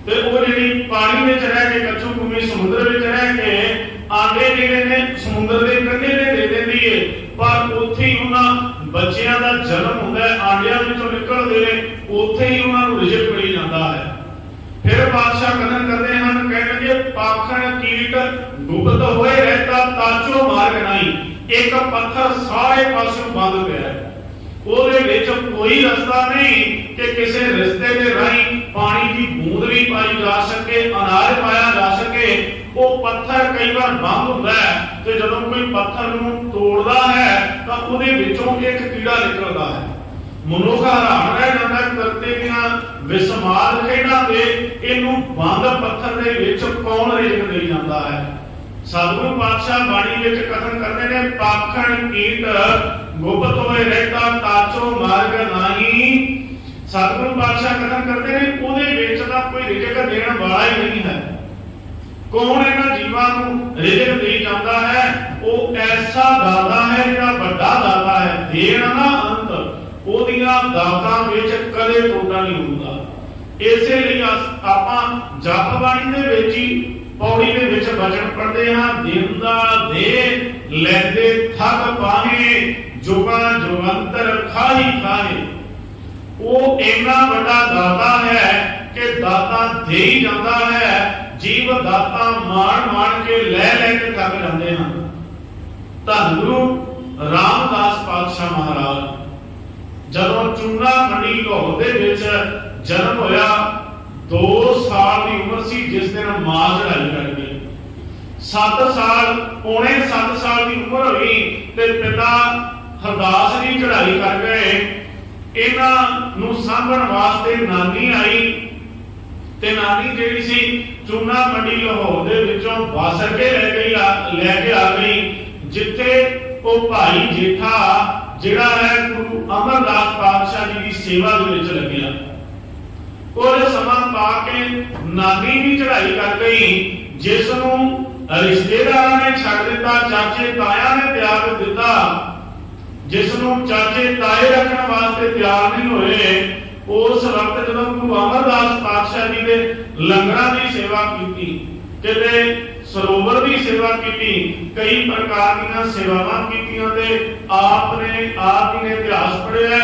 A: ਤੇ ਉਹ ਜਿਹੜੀ ਪਾਣੀ ਵਿੱਚ ਰਹਿ ਕੇ ਕੱਚੂ ਭੂਮੀ ਸਮੁੰਦਰ ਵਿੱਚ ਰਹਿ ਕੇ ਆਂਡੇ ਜਿਹੜੇ ਨੇ ਸਮੁੰਦਰ ਦੇ ਕੰਢੇ ਤੇ ਦੇ ਦਿੰਦੀ ਹੈ, ਪਰ ਉੱਥੇ ਹੀ ਉਹਨਾਂ ਬੱਚਿਆਂ ਦਾ ਜਨਮ ਹੁੰਦਾ ਹੈ, ਆਂਡਿਆਂ ਵਿੱਚੋਂ ਨਿਕਲਦੇ ਨੇ, ਉੱਥੇ ਹੀ ਉਹਨਾਂ ਨੂੰ ਰਿਜ਼ਕ ਮਿਲ ਜਾਂਦਾ ਹੈ। ਫਿਰ ਬਾਦਸ਼ਾਹ ਕਥਨ ਕਰਦੇ ਹਨ, ਕਹਿੰਦੇ ਪਾਖਣ ਕੀਟ ਗੁਪਤ ਹੋਏ ਰਹਿਤਾ ਤਾਚੋ ਮਾਰਗ ਨਹੀਂ, ਇੱਕ ਪੱਥਰ ਸਾਰੇ ਪਾਸਿਓਂ ਬੰਦ ਪਿਆ ਹੈ, ਉਹਦੇ ਵਿੱਚ ਕੋਈ ਰਸਤਾ ਨਹੀਂ ਕਿ ਕਿਸੇ ਰਸਤੇ ਦੇ ਰਾਹੀਂ ਪਾਣੀ ਦੀ ਬੂੰਦ ਵੀ ਪਾਈ ਜਾ ਸਕੇ, ਅਨਾਜ ਪਾਇਆ ਜਾ ਸਕੇ। ਉਹ ਪੱਥਰ ਕਈ ਵਾਰ ਬੰਦ ਹੁੰਦਾ ਹੈ ਤੇ ਜਦੋਂ ਕੋਈ ਪੱਥਰ ਨੂੰ ਤੋੜਦਾ ਹੈ ਤਾਂ ਉਹਦੇ ਵਿੱਚੋਂ ਇੱਕ ਕੀੜਾ ਨਿਕਲਦਾ ਹੈ। ਮਨੁੱਖ ਹੈਰਾਨ ਰਹਿ ਜਾਂਦਾ ਕਰਤੇ ਦੀਆਂ ਵਿਸਮਾਦ ਖੇਡਾਂ ਦੇ, ਇਹਨੂੰ ਬੰਦ ਪੱਥਰ ਦੇ ਵਿੱਚ ਕੌਣ ਰਿਜ਼ਕ ਦੇਈ ਜਾਂਦਾ ਹੈ। ਸਤਿਗੁਰੂ ਪਾਤਸ਼ਾਹ ਬਾਣੀ ਵਿੱਚ ਕਥਨ ਕਰਦੇ ਨੇ, ਪਾਖਣ ਕੀਟ ਗੁਪਤ ਹੋਏ ਰਹਿਤਾ ਤਾਚੋ ਮਾਰਗ ਨਹੀਂ। ਸਤਿਗੁਰੂ ਪਾਤਸ਼ਾਹ ਕਥਨ ਕਰਦੇ ਨੇ, ਉਹਦੇ ਵਿੱਚ ਤਾਂ ਕੋਈ ਰਿਜ਼ਕ ਦੇਣ ਵਾਲਾ ਹੀ ਨਹੀਂ ਹੈ। ਕੌਣ ਇਹਨਾਂ ਜੀਵਾਂ ਨੂੰ ਰਿਜ਼ਕ ਦੇ ਜਾਂਦਾ ਹੈ? ਉਹ ਐਸਾ ਦਾਤਾ ਹੈ ਜਿਹੜਾ ਵੱਡਾ ਦਾਤਾ ਹੈ, ਦੇਣ ਨਾ ਅੰਤ, ਉਹਦੀਆਂ ਦਾਤਾਂ ਵਿੱਚ ਕਦੇ ਟੋਟਾ ਨਹੀਂ ਹੁੰਦਾ। ਇਸੇ ਲਈ ਆਪਾਂ ਜਪ ਬਾਣੀ ਦੇ ਵਿੱਚ ਹੀ ਪੌੜੀ ਦੇ ਵਿੱਚ ਬਚਨ ਪੜ੍ਹਦੇ ਹਾਂ, ਦਿੰਦਾ ਦੇ ਲੈਂਦੇ ਥੱਕ ਪਾਹੇ, ਜੁਗਾਂ ਜੁਗੰਤਰ ਖਾਹੀ ਖਾਹੇ। ਉਹ ਇੰਨਾ ਵੱਡਾ ਦਾਤਾ ਹੈ ਕਿ ਦਾਤਾ ਦੇ ਹੀ ਜਾਂਦਾ ਹੈ, ਜੀਵ ਦਾਤਾ ਮਾਣ ਕੇ ਲੈ ਕੇ ਥੱਕ ਜਾਂਦੇ ਹਨ। ਧੰਨ ਗੁਰੂ ਰਾਮਦਾਸ ਪਾਤਸ਼ਾਹ ਮਹਾਰਾਜ ਜਦੋਂ ਚੂਨਾ ਮੰਡੀ ਲਾਹੌਰ ਦੇ ਵਿੱਚ ਜਨਮ ਹੋਇਆ, 2 ਸਾਲ ਦੀ ਉਮਰ ਸੀ ਜਿਸ ਦਿਨ ਮਾਂ ਚੜਾਈ ਕਰ ਗਈ। 7 ਸਾਲ ਪੌਣੇ 7 ਸਾਲ ਦੀ ਉਮਰ ਹੋਈ ਤੇ ਪਿਤਾ ਹਰਦਾਸ ਜੀ ਚੜਾਈ ਕਰ ਗਏ। ਇਹਨਾਂ ਨੂੰ ਸਾਂਭਣ ਵਾਸਤੇ ਨਾਨੀ ਆਈ ਤੇ ਨਾਨੀ ਜਿਹੜੀ ਸੀ ਚੂਨਾ ਮੰਡੀ ਲਾਹੌਰ ਦੇ ਵਿੱਚੋਂ ਵਾਸਰ ਕੇ ਲੈ ਕੇ ਆ ਗਈ, ਜਿੱਥੇ ਉਹ ਭਾਈ ਜੇਠਾ ਜਿਹੜਾ ਹੈ ਗੁਰੂ ਅਮਰਦਾਸ ਪਾਤਸ਼ਾਹ ਜੀ ਦੀ ਸੇਵਾ ਦੇ ਵਿੱਚ ਲੱਗਿਆ। ਕੁਝ ਸਮਾਂ ਪਾ ਕੇ ਨਾਨੀ ਵੀ ਚੜਾਈ ਕਰ ਗਈ, ਜਿਸ ਨੂੰ ਰਿਸ਼ਤੇਦਾਰਾਂ ਨੇ ਛੱਡ ਦਿੱਤਾ, ਚਾਚੇ ਤਾਇਆਂ ਨੇ ਤਿਆਗ ਦਿੱਤਾ, ਜਿਸ ਨੂੰ ਚਾਚੇ ਤਾਏ ਰੱਖਣ ਵਾਸਤੇ ਤਿਆਰ ਨਹੀਂ ਹੋਏ। ਉਸ ਵਕਤ ਜਦੋਂ ਗੁਰੂ ਅਮਰਦਾਸ ਪਾਤਸ਼ਾਹ ਜੀ ਦੇ ਲੰਗਰਾਂ ਦੀ ਸੇਵਾ ਕੀਤੀ, ਕਿਤੇ ਸਰੋਵਰ ਦੀ ਸੇਵਾ ਕੀਤੀ, ਕਈ ਪ੍ਰਕਾਰ ਦੀਆਂ ਸੇਵਾਵਾਂ ਕੀਤੀਆਂ ਤੇ ਆਪ ਹੀ ਨੇ ਇਤਿਹਾਸ ਪੜ੍ਹਿਆ,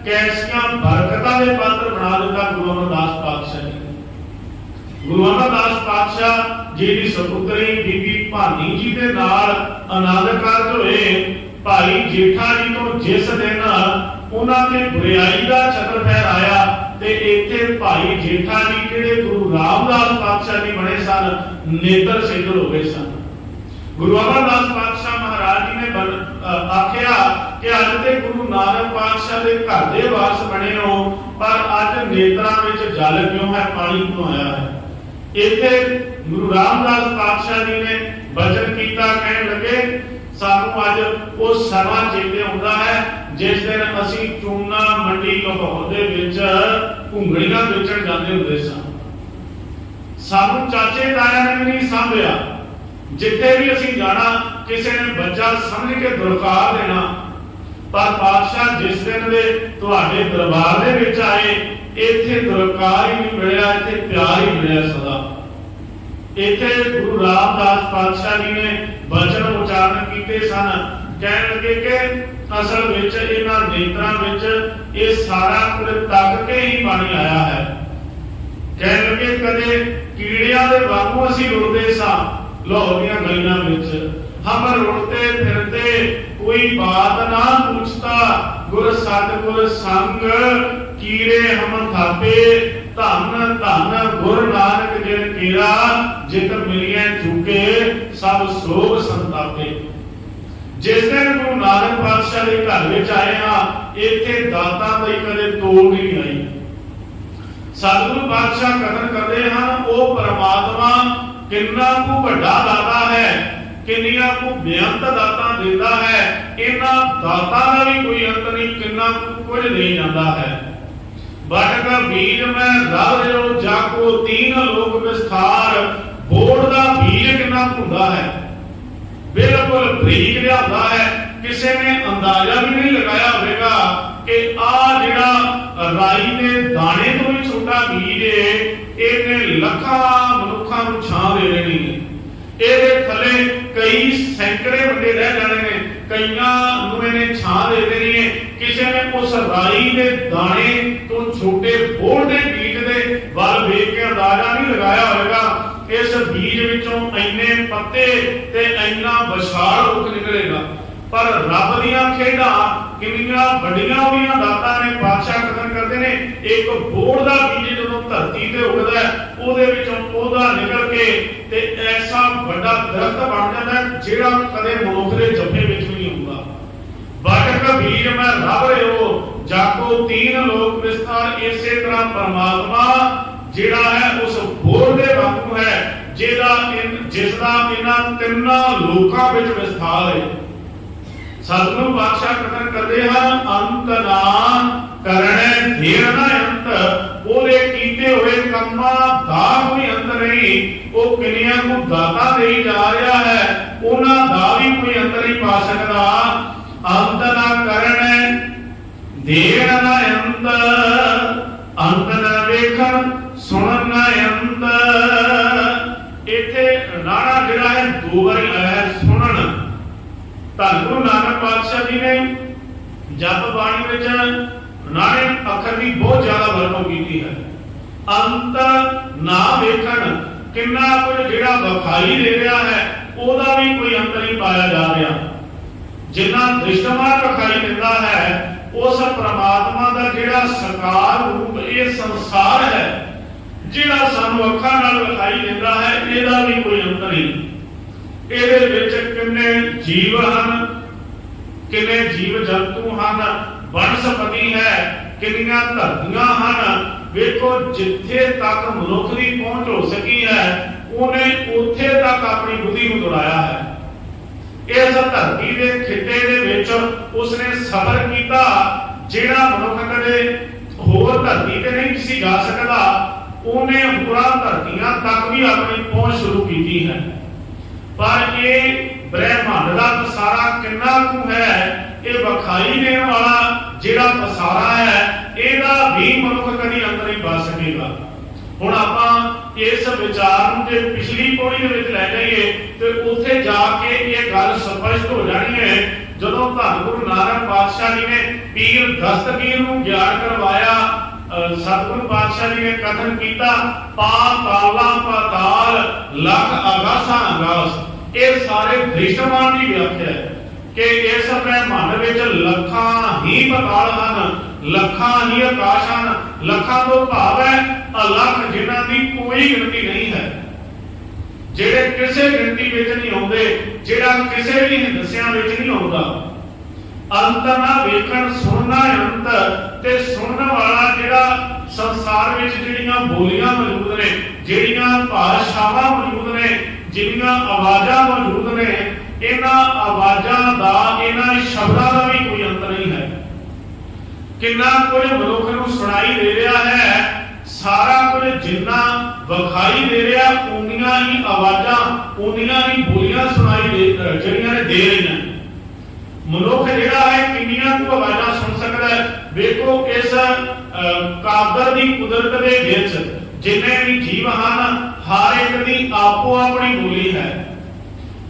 A: ਕੈਸੀਆਂ ਬਰਕਤਾਂ ਦੇ ਪਾਤਰ ਬਣਾ ਦਿੱਤਾ ਗੁਰੂ ਅਮਰਦਾਸ ਪਾਤਸ਼ਾਹ ਜੀ। ਗੁਰੂ ਅਮਰਦਾਸ ਪਾਤਸ਼ਾਹ ਜੀ ਦੀ ਸੁਪੁੱਤਰੀ ਬੀਬੀ ਭਾਨੀ ਜੀ ਦੇ ਨਾਲ ਆਨੰਦ ਕਾਰਜ ਹੋਏ। ਭਾਈ ਜੇਠਾ ਜੀ ਤੋਂ ਜਿਸ ਦਿਨ ਉਹਨਾਂ ਤੇ ਬੁਰਾਈ ਦਾ ਛਤਰ ਫਹਿਰਾਇਆ ਤੇ ਇੱਥੇ ਭਾਈ ਜੇਠਾ ਜੀ ਜਿਹੜੇ ਗੁਰੂ ਰਾਮਦਾਸ ਪਾਤਸ਼ਾਹ ਜੀ ਬਣੇ ਸਨ, ਨੇਤਰ ਸਿੰਗਲ ਹੋ ਗਏ ਸਨ। ਗੁਰੂ ਅਮਰਦਾਸ ਪਾਤਸ਼ਾਹ ਮਹਾਰਾਜ ਜੀ ਨੇ ਆਖਿਆ ਕਿ ਅੱਜ ਤੇ ਗੁਰੂ ਨਾਨਕ ਪਾਤਸ਼ਾਹ ਦੇ ਘਰ ਦੇ ਵਾਰਸ ਬਣੇ ਹੋ, ਪਰ ਅੱਜ ਨੇਤਰਾਂ ਵਿੱਚ ਜਲ ਕਿਉਂ ਹੈ, ਪਾਣੀ ਕਿਉਂ ਆਇਆ ਹੈ? ਇੱਥੇ ਗੁਰੂ ਰਾਮਦਾਸ ਪਾਤਸ਼ਾਹ ਜੀ ਨੇ ਬਚਨ ਕੀਤਾ, ਕਹਿਣ ਲੱਗੇ ਸਾਨੂੰ ਅੱਜ ਉਹ ਸਮਾਂ ਚੇਤੇ ਆਉਂਦਾ ਹੈ ਜਿਸ ਦਿਨ ਅਸੀਂ ਚੂਨਾ ਮੰਡੀ ਲਾਹੌਰ ਦੇ ਵਿੱਚ ਘੁੰਗੜੀਆਂ ਵੇਚਣ ਜਾਂਦੇ ਹੁੰਦੇ ਸਾਂ। ਸਾਨੂੰ ਚਾਚੇ ਤਾਇਆਂ ਨੇ ਵੀ ਨਹੀਂ ਸਾਂਭਿਆ, ਜਿੱਥੇ ਵੀ ਅਸੀਂ ਜਾਣਾ ਕਿਸੇ ਨੇ ਬੱਚਾ ਸਮਝ ਕੇ ਦੁਰਕਾਰ ਦੇਣਾ, ਪਰ ਪਾਤਸ਼ਾਹ ਜਿਸ ਦਿਨ ਦੇ ਤੁਹਾਡੇ ਦਰਬਾਰ ਦੇ ਵਿੱਚ ਆਏ, ਇੱਥੇ ਦੁਰਕਾਰ ਹੀ ਨਹੀਂ ਮਿਲਿਆ, ਇੱਥੇ ਪਿਆਰ ਹੀ ਮਿਲਿਆ ਸਦਾ। ਇੱਥੇ ਗੁਰੂ ਰਾਮਦਾਸ ਪਾਤਸ਼ਾਹ ਜੀ ਨੇ ਬਚਨ ਉਚਾਰਨ ਕੀਤੇ ਸਨ, ਕਹਿਣ ਲੱਗੇ ਕਿ ਅਸਲ ਵਿੱਚ ਇਹਨਾਂ ਨੇਤਰਾਂ ਵਿੱਚ ਇਹ ਸਾਰਾ ਕੁਝ ਤੱਕ ਕੇ ਹੀ ਪਾਣੀ ਆਇਆ ਹੈ। ਕਹਿਣ ਲੱਗੇ ਕਦੇ ਕੀੜਿਆਂ ਦੇ ਵਾਂਗੂ ਅਸੀਂ ਰੁਲਦੇ ਸਾਂ ਲਾਹੌਰ ਦੀਆਂ ਗਲੀਆਂ ਵਿੱਚ, ਹਮ ਰੁਲਤੇ ਫਿਰਤੇ ਕੋਈ ਬਾਤ ਨਾ ਪੁੱਛਤਾ, ਗੁਰ ਸਤਿਗੁਰ ਸੰਗ ਕੀੜੇ ਹਮ ਥਾਪੇ, ਧੰਨ ਧੰਨ ਗੁਰ ਨਾਨਕ ਜਿਨ ਕੇਰਾ, ਜਿਤ ਮਿਲਿਆ ਝੁਕੇ ਸਭ ਸੋਗ ਸੰਤਾਪੇ। ਜਿਸ ਦਿਨ ਗੁਰੂ ਨਾਨਕ ਪਾਤਸ਼ਾਹ ਦੇ ਘਰ ਵਿੱਚ ਆਏ ਹਾਂ, ਇੱਥੇ ਦਾਤਾਂ ਦੀ ਕਦੇ ਤੋੜ ਨਹੀਂ ਆਈ। ਸਤਿਗੁਰੂ ਪਾਤਸ਼ਾਹ ਕਥਨ ਕਰਦੇ ਹਨ, ਉਹ ਪਰਮਾਤਮਾ ਕਿੰਨਾ ਕੁ ਵੱਡਾ ਦਾਤਾ ਹੈ, ਕਿੰਨੀਆਂ ਕੁ ਬੇਅੰਤ ਦਾਤਾਂ ਦਿੰਦਾ ਹੈ, ਇਹਨਾਂ ਦਾਤਾਂ ਦਾ ਵੀ ਕੋਈ ਅੰਤ ਨਹੀਂ, ਕਿੰਨਾ ਕੁਝ ਦੇ ਜਾਂਦਾ ਹੈ। ਬਟ ਦਾ ਬੀਜ ਮੈਂ ਰਵ ਜੋ ਜਾਕੋ ਤੀਨ ਲੋਕ ਵਿਸਥਾਰ, ਬੋੜ ਦਾ ਬੀਜ ਕਿੰਨਾ ਹੁੰਦਾ ਹੈ, ਬਿਲਕੁਲ ਬਰੀਕ ਲਿਆਉਂਦਾ ਹੈ, ਕਿਸੇ ਨੇ ਅੰਦਾਜ਼ਾ ਵੀ ਨਹੀਂ ਲਗਾਇਆ ਹੋਵੇਗਾ ਕਿ ਆ ਜਿਹੜਾ ਰਾਈ ਦੇ ਦਾਣੇ ਤੋਂ ਵੀ ਛੋਟਾ छोटा बीज इहने लखां मनुखां नूं छां दे देनी है। ਇਹਦੇ ਥੱਲੇ ਕਈ ਸੈਂਕੜੇ ਬੰਦੇ ਰਹਿ ਜਾਣੇ ਨੇ, ਕਈਆਂ ਨੂੰ ਇਹਨੇ ਛਾਂ ਦੇ ਦੇਣੀ ਹੈ। ਕਿਸੇ ਨੇ ਉਸ ਰਾਈ ਦੇ ਦਾਣੇ ਤੋਂ ਛੋਟੇ ਬੋੜ ਦੇ ਬੀਜ ਦੇ ਵੱਲ ਵੇਖ ਕੇ ਅੰਦਾਜ਼ਾ ਨਹੀਂ ਲਗਾਇਆ ਹੋਵੇਗਾ ਇਸ ਬੀਜ ਵਿੱਚੋਂ ਇੰਨੇ ਪੱਤੇ ਤੇ ਇੰਨਾ ਵਿਸ਼ਾਲ ਰੁੱਖ ਨਿਕਲੇਗਾ। ਪਰ ਰੱਬ ਦੀਆਂ ਖੇਡਾਂ ਕਿੰਨੀਆਂ ਵੱਡੀਆਂ ਹੋਈਆਂ ਦਾਤਾਂ ਨੇ ਬਾਦਸ਼ਾਹ ਕਥਨ ਕਰਦੇ ਨੇ। ਇੱਕ ਬੋੜ ਦਾ ਬੀਜ ਜਦੋਂ ਧਰਤੀ ਤੇ ਉੱਗਦਾ ਉਹਦੇ ਵਿੱਚੋਂ ਪੌਦਾ ਨਿਕਲ ਕੇ ਤੇ ਐਸਾ ਵੱਡਾ ਦਰਖਤ ਬਣ ਜਾਂਦਾ ਜਿਹੜਾ ਕਦੇ ਮਨੁੱਖ ਦੇ ਜੱਫੇ ਵਿੱਚ ਵੀ ਨਹੀਂ ਹੁੰਦਾ। ਬਾਟਕ ਬੀਜ ਮੈਂ ਰੱਬ ਰਿਓ ਜਾਕੋ 3 ਲੋਕ ਵਿਸਤਾਰ। ਇਸੇ ਤਰ੍ਹਾਂ ਪਰਮਾਤਮਾ ਜਿਹੜਾ ਹੈ ਉਸ ਬੋੜ ਦੇ ਵਾਂਗੂ ਹੈ ਜਿਸ ਦਾ ਇਹਨਾਂ ਤਿੰਨਾਂ ਲੋਕਾਂ ਵਿੱਚ ਵਿਸਥਾਰ ਹੈ। ਸਤਿਗੁਰੂ ਪਾਤਸ਼ਾਹ ਕਥਨ ਕਰਦੇ ਹਨ ਅੰਤ ਨਾ ਕਰਨੇ ਧੀਰ ਨਾ ਅੰਤ। ਉਹਦੇ ਕੀਤੇ ਹੋਏ ਕੰਮਾਂ ਦਾ ਕੋਈ ਅੰਤ ਨਹੀਂ। ਉਹ ਕਿੰਨੀਆਂ ਨੂੰ ਦਾਤਾ ਦੇਈ ਜਾ ਰਿਹਾ ਹੈ, ਉਹਨਾਂ ਦਾ ਵੀ ਕੋਈ ਅੰਤ ਨਹੀਂ ਪਾ ਸਕਦਾ। ਅੰਤ ਨਾ ਕਰਨੇ ਧੀਰ ਨਾ ਅੰਤ। ਅੰਤ ਨਾ ਵੇਖਣ ਸੁਣਨ ਨਾ ਅੰਤ। ਇੱਥੇ ਨਾਣਾ ਜਿਹੜਾ ਹੈ 2 ਵਾਰੀ ਆਇਆ ਹੈ ਸੁਣਨ। ਧੰਨ ਗੁਰੂ ਨਾਨਕ ਪਾਤਸ਼ਾਹ ਜੀ ਨੇ ਜਪ ਬਾਣੀ ਵਿੱਚ ਨਾਣੇ ਅੱਖਰ ਦੀ ਬਹੁਤ ਜ਼ਿਆਦਾ ਵਰਤੋਂ ਕੀਤੀ ਹੈ। ਅੰਤ ਨਾ ਵੇਖਣ, ਕਿੰਨਾ ਕੁਝ ਜਿਹੜਾ ਵਿਖਾਈ ਦੇ ਰਿਹਾ ਹੈ ਉਹਦਾ ਵੀ ਕੋਈ ਅੰਤ ਨਹੀਂ ਪਾਇਆ ਜਾ ਰਿਹਾ। ਜਿੰਨਾ ਦ੍ਰਿਸ਼ਟਮਾਨ ਵਿਖਾਈ ਦਿੰਦਾ ਹੈ ਉਸ ਪ੍ਰਮਾਤਮਾ ਦਾ ਜਿਹੜਾ ਸਾਕਾਰ ਰੂਪ ਇਹ ਸੰਸਾਰ ਹੈ ਜਿਹੜਾ ਸਾਨੂੰ ਅੱਖਾਂ ਨਾਲ ਵਿਖਾਈ ਦਿੰਦਾ ਹੈ ਇਹਦਾ ਵੀ ਕੋਈ ਅੰਤ ਨਹੀਂ। ਇਹਦੇ ਵਿੱਚ ਕਿੰਨੇ ਜੀਵ ਹਨ, ਕਿੰਨੇ ਜੀਵ ਜੰਤੂ ਹਨ, ਵਨਸਪਤੀ ਹੈ, ਕਿੰਨੀਆਂ ਧਰਤੀਆਂ ਹਨ। ਵੇਖੋ ਜਿੱਥੇ ਤੱਕ ਮਨੁੱਖ ਦੀ ਪਹੁੰਚ ਹੋ ਸਕੀ ਹੈ ਉਹਨੇ ਉੱਥੇ ਤੱਕ ਆਪਣੀ ਬੁੱਧੀ ਨੂੰ ਦੌੜਾਇਆ ਹੈ। ਇਸ ਧਰਤੀ ਦੇ ਖਿੱਤੇ ਦੇ ਵਿੱਚ ਉਸਨੇ ਸਫ਼ਰ ਕੀਤਾ ਜਿਹੜਾ ਮਨੁੱਖ ਕਦੇ ਹੋਰ ਧਰਤੀ ਤੇ ਨਹੀਂ ਸੀ ਜਾ ਸਕਦਾ। ਉਹਨੇ ਹੋਰਾਂ ਧਰਤੀਆਂ ਤੱਕ ਵੀ ਆਪਣੀ ਪਹੁੰਚ ਸ਼ੁਰੂ ਕੀਤੀ ਹੈ। ਪਰ ਇਹ ਬ੍ਰਹਿਮੰਡ ਦਾ ਪਸਾਰਾ ਕਿੰਨਾ ਕੁ ਹੈ ਇਹ ਵਿਖਾਈ ਦੇਣ ਵਾਲਾ ਜਿਹੜਾ ਪਸਾਰਾ ਹੈ ਇਹਦਾ ਵੀ ਮਨੁੱਖ ਕਦੀ ਅੰਦਰ ਨਹੀਂ ਪਾ ਸਕੇਗਾ। ਹੁਣ ਆਪਾਂ ਇਸ ਵਿਚਾਰ ਨੂੰ ਜੇ ਪਿਛਲੀ ਪੌੜੀ ਦੇ ਵਿੱਚ ਲੈ ਜਾਈਏ ਤੇ ਉੱਥੇ ਜਾ ਕੇ ਇਹ ਗੱਲ ਸਪਸ਼ਟ ਹੋ ਜਾਣੀ ਹੈ। ਜਦੋਂ ਧੰਨ ਗੁਰੂ ਨਾਨਕ ਪਾਤਸ਼ਾਹ ਜੀ ਨੇ ਪੀਰ ਦਸਤਗੀਰ ਨੂੰ ਗਿਆਨ ਕਰਵਾਇਆ, ਸਤਿਗੁਰੂ ਪਾਤਸ਼ਾਹ ਜੀ ਨੇ ਕਥਨ ਕੀਤਾ ਪਾਤਾਲਾ ਪਾਤਾਲ ਲਖ ਆਗਾਸਾਂ ਆਗਾਸ। ਇਹ ਸਾਰੇ ਦ੍ਰਿਸ਼ਟਮਾਨ ਦੀ ਵਿਆਖਿਆ ਹੈ ਕਿ ਇਸ ਬ੍ਰਹਿਮੰਡ ਵਿੱਚ ਲੱਖਾਂ ਹੀ ਪਾਤਾਲ ਹਨ, ਲੱਖਾਂ ਹੀ ਆਕਾਸ਼ ਹਨ। ਲੱਖਾਂ ਤੋਂ ਭਾਵ ਹੈ ਅਲੱਖ ਜਿਨ੍ਹਾਂ ਦੀ ਕੋਈ ਗਿਣਤੀ ਨਹੀਂ ਹੈ, ਜਿਹੜੇ ਕਿਸੇ ਗਿਣਤੀ ਵਿੱਚ ਨਹੀਂ ਆਉਂਦੇ, ਜਿਹੜਾ ਕਿਸੇ ਵੀ ਹਿੰਦਸਿਆਂ ਵਿੱਚ ਨਹੀਂ ਆਉਂਦਾ। ਅੰਤ ਨਾ ਵੇਖਣ ਸੁਣਨਾ ਅੰਤ। ਤੇ ਸੁਣਨ ਵਾਲਾ ਜਿਹੜਾ ਸੰਸਾਰ ਵਿੱਚ ਜਿਹੜੀਆਂ ਬੋਲੀਆਂ ਮੌਜੂਦ ਨੇ, ਜਿਹੜੀਆਂ ਭਾਸ਼ਾਵਾਂ ਮੌਜੂਦ ਨੇ, ਜਿਹੜੀਆਂ ਆਵਾਜ਼ਾਂ ਮੌਜੂਦ ਨੇ, ਇਹਨਾਂ ਆਵਾਜ਼ਾਂ ਦਾ ਇਹਨਾਂ ਸ਼ਬਦਾਂ ਦਾ ਵੀ ਕੋਈ ਅੰਤ ਨਹੀਂ ਹੈ। ਕਿੰਨਾ ਕੁਝ ਮਨੁੱਖ ਨੂੰ ਸੁਣਾਈ ਦੇ ਰਿਹਾ ਹੈ, ਸਾਰਾ ਕੁਝ ਜਿੰਨਾ ਵਿਖਾਈ ਦੇ ਰਿਹਾ ਉਨੀਆਂ ਹੀ ਆਵਾਜ਼ਾਂ ਉਨੀਆਂ ਹੀ ਬੋਲੀਆਂ ਸੁਣਾਈ ਦੇ ਜਿਹੜੀਆਂ ਨੇ ਦੇ ਰਹੀਆਂ। ਮਨੁੱਖ ਜਿਹੜਾ ਹੈ ਕਿੰਨੀਆਂ ਕੁ ਆਵਾਜ਼ਾਂ ਸੁਣ ਸਕਦਾ ਹੈ। ਵੇਖੋ ਇਸ ਕਾਦਰ ਦੀ ਕੁਦਰਤ ਦੇ ਵਿੱਚ ਜਿੰਨੇ ਵੀ ਜੀਵ ਹਨ ਹਰ ਇੱਕ ਦੀ ਆਪੋ ਆਪਣੀ ਬੋਲੀ ਹੈ।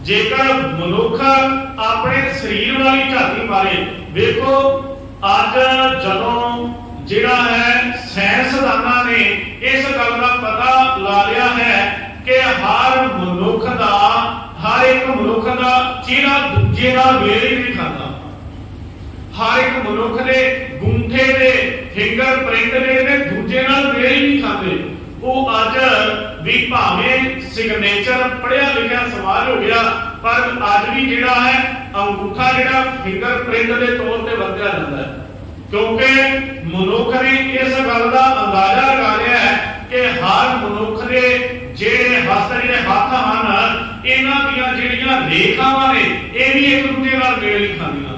A: ਜੇਕਰ ਮਨੁੱਖ ਆਪਣੇ ਸਰੀਰ ਵਾਲੀ ਝਾਤੀ ਮਾਰੇ, ਵੇਖੋ ਅੱਜ ਜਦੋਂ ਜਿਹੜਾ ਹੈ ਸਾਇੰਸਦਾਨਾਂ ਨੇ ਇਸ ਗੱਲ ਦਾ ਪਤਾ ਲਾ ਲਿਆ ਹੈ ਕਿ ਹਰ ਇੱਕ ਮਨੁੱਖ ਦਾ ਚਿਹਰਾ ਦੂਜੇ ਨਾਲ ਮੇਲ ਹੀ ਨਹੀਂ ਖਾਂਦਾ। ਹਰ ਇੱਕ ਮਨੁੱਖ ਦੇ ਗੁੰਠੇ ਦੇ ਫਿੰਗਰ ਪ੍ਰਿੰਟ ਨੇ ਦੂਜੇ ਨਾਲ ਮੇਲ ਹੀ ਨਹੀਂ ਖਾਂਦੇ। ਉਹ ਅੱਜ ਵੀ ਭਾਵੇਂ ਸਿਗਨੇਚਰ ਪੜਿਆ ਲਿਖਿਆ ਸਮਾਜ ਹੋ ਗਿਆ ਪਰ ਅੱਜ ਵੀ ਜਿਹੜਾ ਹੈ ਅੰਗੂਠਾ ਜਿਹੜਾ ਫਿੰਗਰ ਪ੍ਰਿੰਟ ਦੇ ਤੌਰ ਤੇ ਵਰਤਿਆ ਜਾਂਦਾ ਹੈ, ਕਿਉਂਕਿ ਮਨੁੱਖ ਨੇ ਇਸ ਗੱਲ ਦਾ ਅੰਦਾਜ਼ਾ ਲਗਾ ਲਿਆ ਹੈ ਕਿ ਹਰ ਮਨੁੱਖ ਦੇ ਜਿਹੜੇ ਹੱਥ ਹਨ ਇਹਨਾਂ ਦੀਆਂ ਜਿਹੜੀਆਂ ਰੇਖਾਵਾਂ ਨੇ ਇਹ ਵੀ ਇੱਕ ਦੂਜੇ ਨਾਲ ਮੇਲ ਨਹੀਂ ਖਾਂਦੀਆਂ।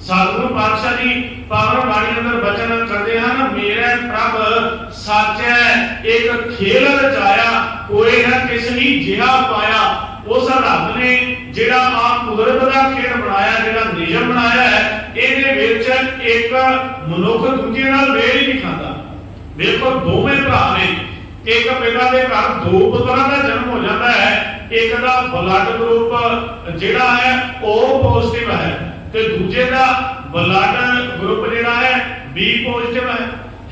A: ਸਤਿਗੁਰੂ ਪਾਤਸ਼ਾਹ ਜੀ ਪਾਵਨ ਬਾਣੀ ਅੰਦਰ ਬਚਨ ਕਰਦੇ ਹਨ ਮੇਰੇ ਪ੍ਰਭ ਸੱਚ ਹੈ ਇੱਕ ਖੇਲ ਰਚਾਇਆ ਕੋਈ ਨਾ ਕਿਸ ਨੇ ਜਿਹਾ ਪਾਇਆ। ਉਸ ਰੱਬ ਨੇ ਜਿਹੜਾ ਆਪ ਕੁਦਰਤ ਦਾ ਖੇਡ ਬਣਾਇਆ, ਜਿਹੜਾ ਨਿਯਮ ਬਣਾਇਆ ਹੈ, ਇਹਦੇ ਵਿੱਚ ਇੱਕ ਮਨੁੱਖ ਦੂਜੇ ਨਾਲ ਮੇਲ ਹੀ ਨਹੀਂ ਖਾਂਦਾ। देखो दोवें भरा ने, एक पिता के घर दो पुत्रां का जन्म हो जाता है, एक का ब्लड ग्रुप जिहड़ा है ओ पॉजिटिव है ते दूजे का ब्लड ग्रुप जिहड़ा है बी पॉजिटिव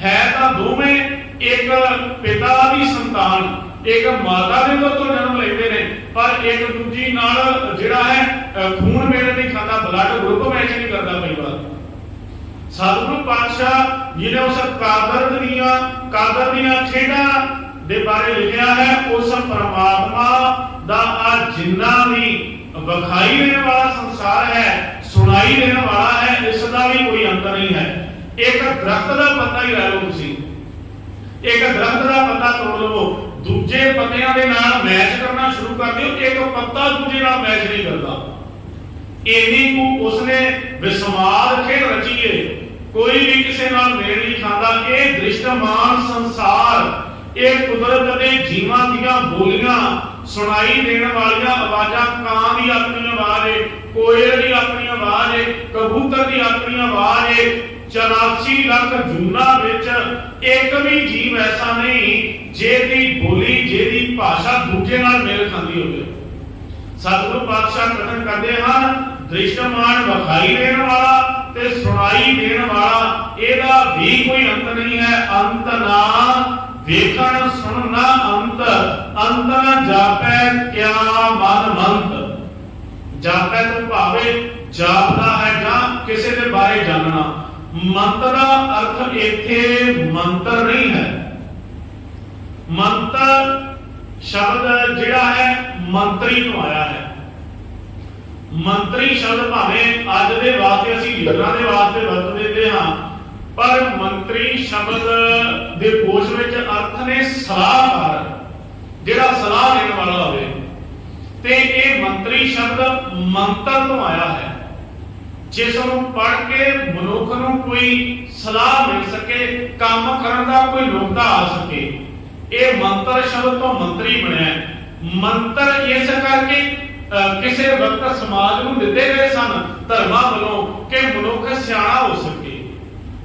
A: है तां दोवें एक पिता की संतान एक माता के दुध तो जन्म लेते हैं, पर एक दूजी नाल जिहड़ा है खून मेल नहीं खाता, ब्लड ग्रुप मैच नहीं करता। कई बार सतगुरु पातशाह जिन्हें उस कादर दियां खेडां दे बारे लिखा है, उस परमात्मा दा जिन्ना भी विखाई देने वाला संसार है, सुनाई देने वाला है, इसका भी कोई अंत नहीं है। एक दरख्त का पत्ता ही लै लो तुसीं, एक दरख्त का पत्ता तोड़ लो, दूजे पत्तियां दे नाल मैच करना शुरू कर दिओ, एक पत्ता दूजे नाल मैच नहीं करता। इन्नी को उसने विस्माद खेड रची है, कोई भी किसी नाल मेल नहीं खाता। ये दृष्टमान संसार, ये कुदरत के जीवां दीयां बोलियां सुनाई देने वालियां आवाज़ां, कां दी अपनी आवाज़ है, कोयल दी अपनी आवाज़ है, कबूतर दी अपनी आवाज़ है। 84 लाख जूना विच एक भी जीव ऐसा नहीं जेदी बोली जेदी भाषा दूजे नाल मेल खांदी होवे। सतगुरु पातशाह कथन करते हैं, दृष्टमान विखाई देने वाला ते सुनाई देने वाला, एदा भी कोई अंत नहीं है। अंत ना वेखण सुन ना अंत, अंत ना जापै क्या मन मंत। जापै तो भावे जापदा है जां किसी के बारे जानना, मंत का अर्थ इत्थे मंत्र नहीं है। मंत्र शब्द जिहड़ा है मंत्री तो आया है। मंत्री शब्द भावें अज दे वास्ते असीं लीडरां दे वास्ते वरत देते हां, पर मंत्री शब्द दे कोश विच अर्थ ने सलाहकार, जिहड़ा सलाह देने वाला होवे, ते ये मंत्री शब्द मंत्र तो आया है, जिसनूं पढ़ के मनुख नूं कोई सलाह मिल सके, काम करन दा कोई नुकता आ सके। ये मंत्र शब्द तो मंत्री बनिया। मंत्र इस करके किसी वक्त समाज नूं दिते गए सन धर्मां वल्लों कि मनुख सियाणा हो सके।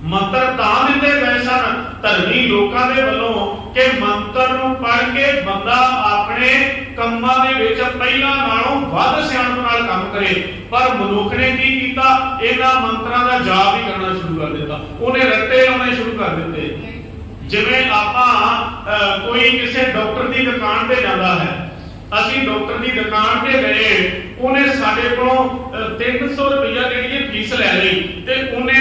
A: मंत्र तां दिते गए सन धर्मी लोकां दे वल्लों कि मंत्र नूं पढ़ के बंदा अपने ਕੰਮਾਂ ਦੇ ਵਿੱਚ ਪਹਿਲਾਂ ਨਾਲੋਂ ਵੱਧ ਸਿਆਣਪ ਨਾਲ ਕੰਮ ਕਰੇ। ਪਰ ਮਨੁੱਖ ਨੇ ਕੀ ਕੀਤਾ, ਇਹਨਾਂ ਮੰਤਰਾਂ ਦਾ ਜਾਪ ਹੀ ਕਰਨਾ ਸ਼ੁਰੂ ਕਰ ਦਿੱਤਾ, ਉਹਨੇ ਰੱਟੇ ਲਾਉਣੇ ਸ਼ੁਰੂ ਕਰ ਦਿੱਤੇ। ਜਿਵੇਂ ਆਪਾਂ ਕੋਈ ਕਿਸੇ ਡਾਕਟਰ ਦੀ ਦੁਕਾਨ ਤੇ ਜਾਂਦਾ ਹੈ, ਅਸੀਂ ਡਾਕਟਰ ਦੀ ਦੁਕਾਨ ਤੇ ਗਏ, ਉਹਨੇ ਸਾਡੇ ਕੋਲੋਂ 300 ਰੁਪਇਆ ਜਿਹੜੀ ਫੀਸ ਲੈ ਲਈ ਤੇ ਉਹਨੇ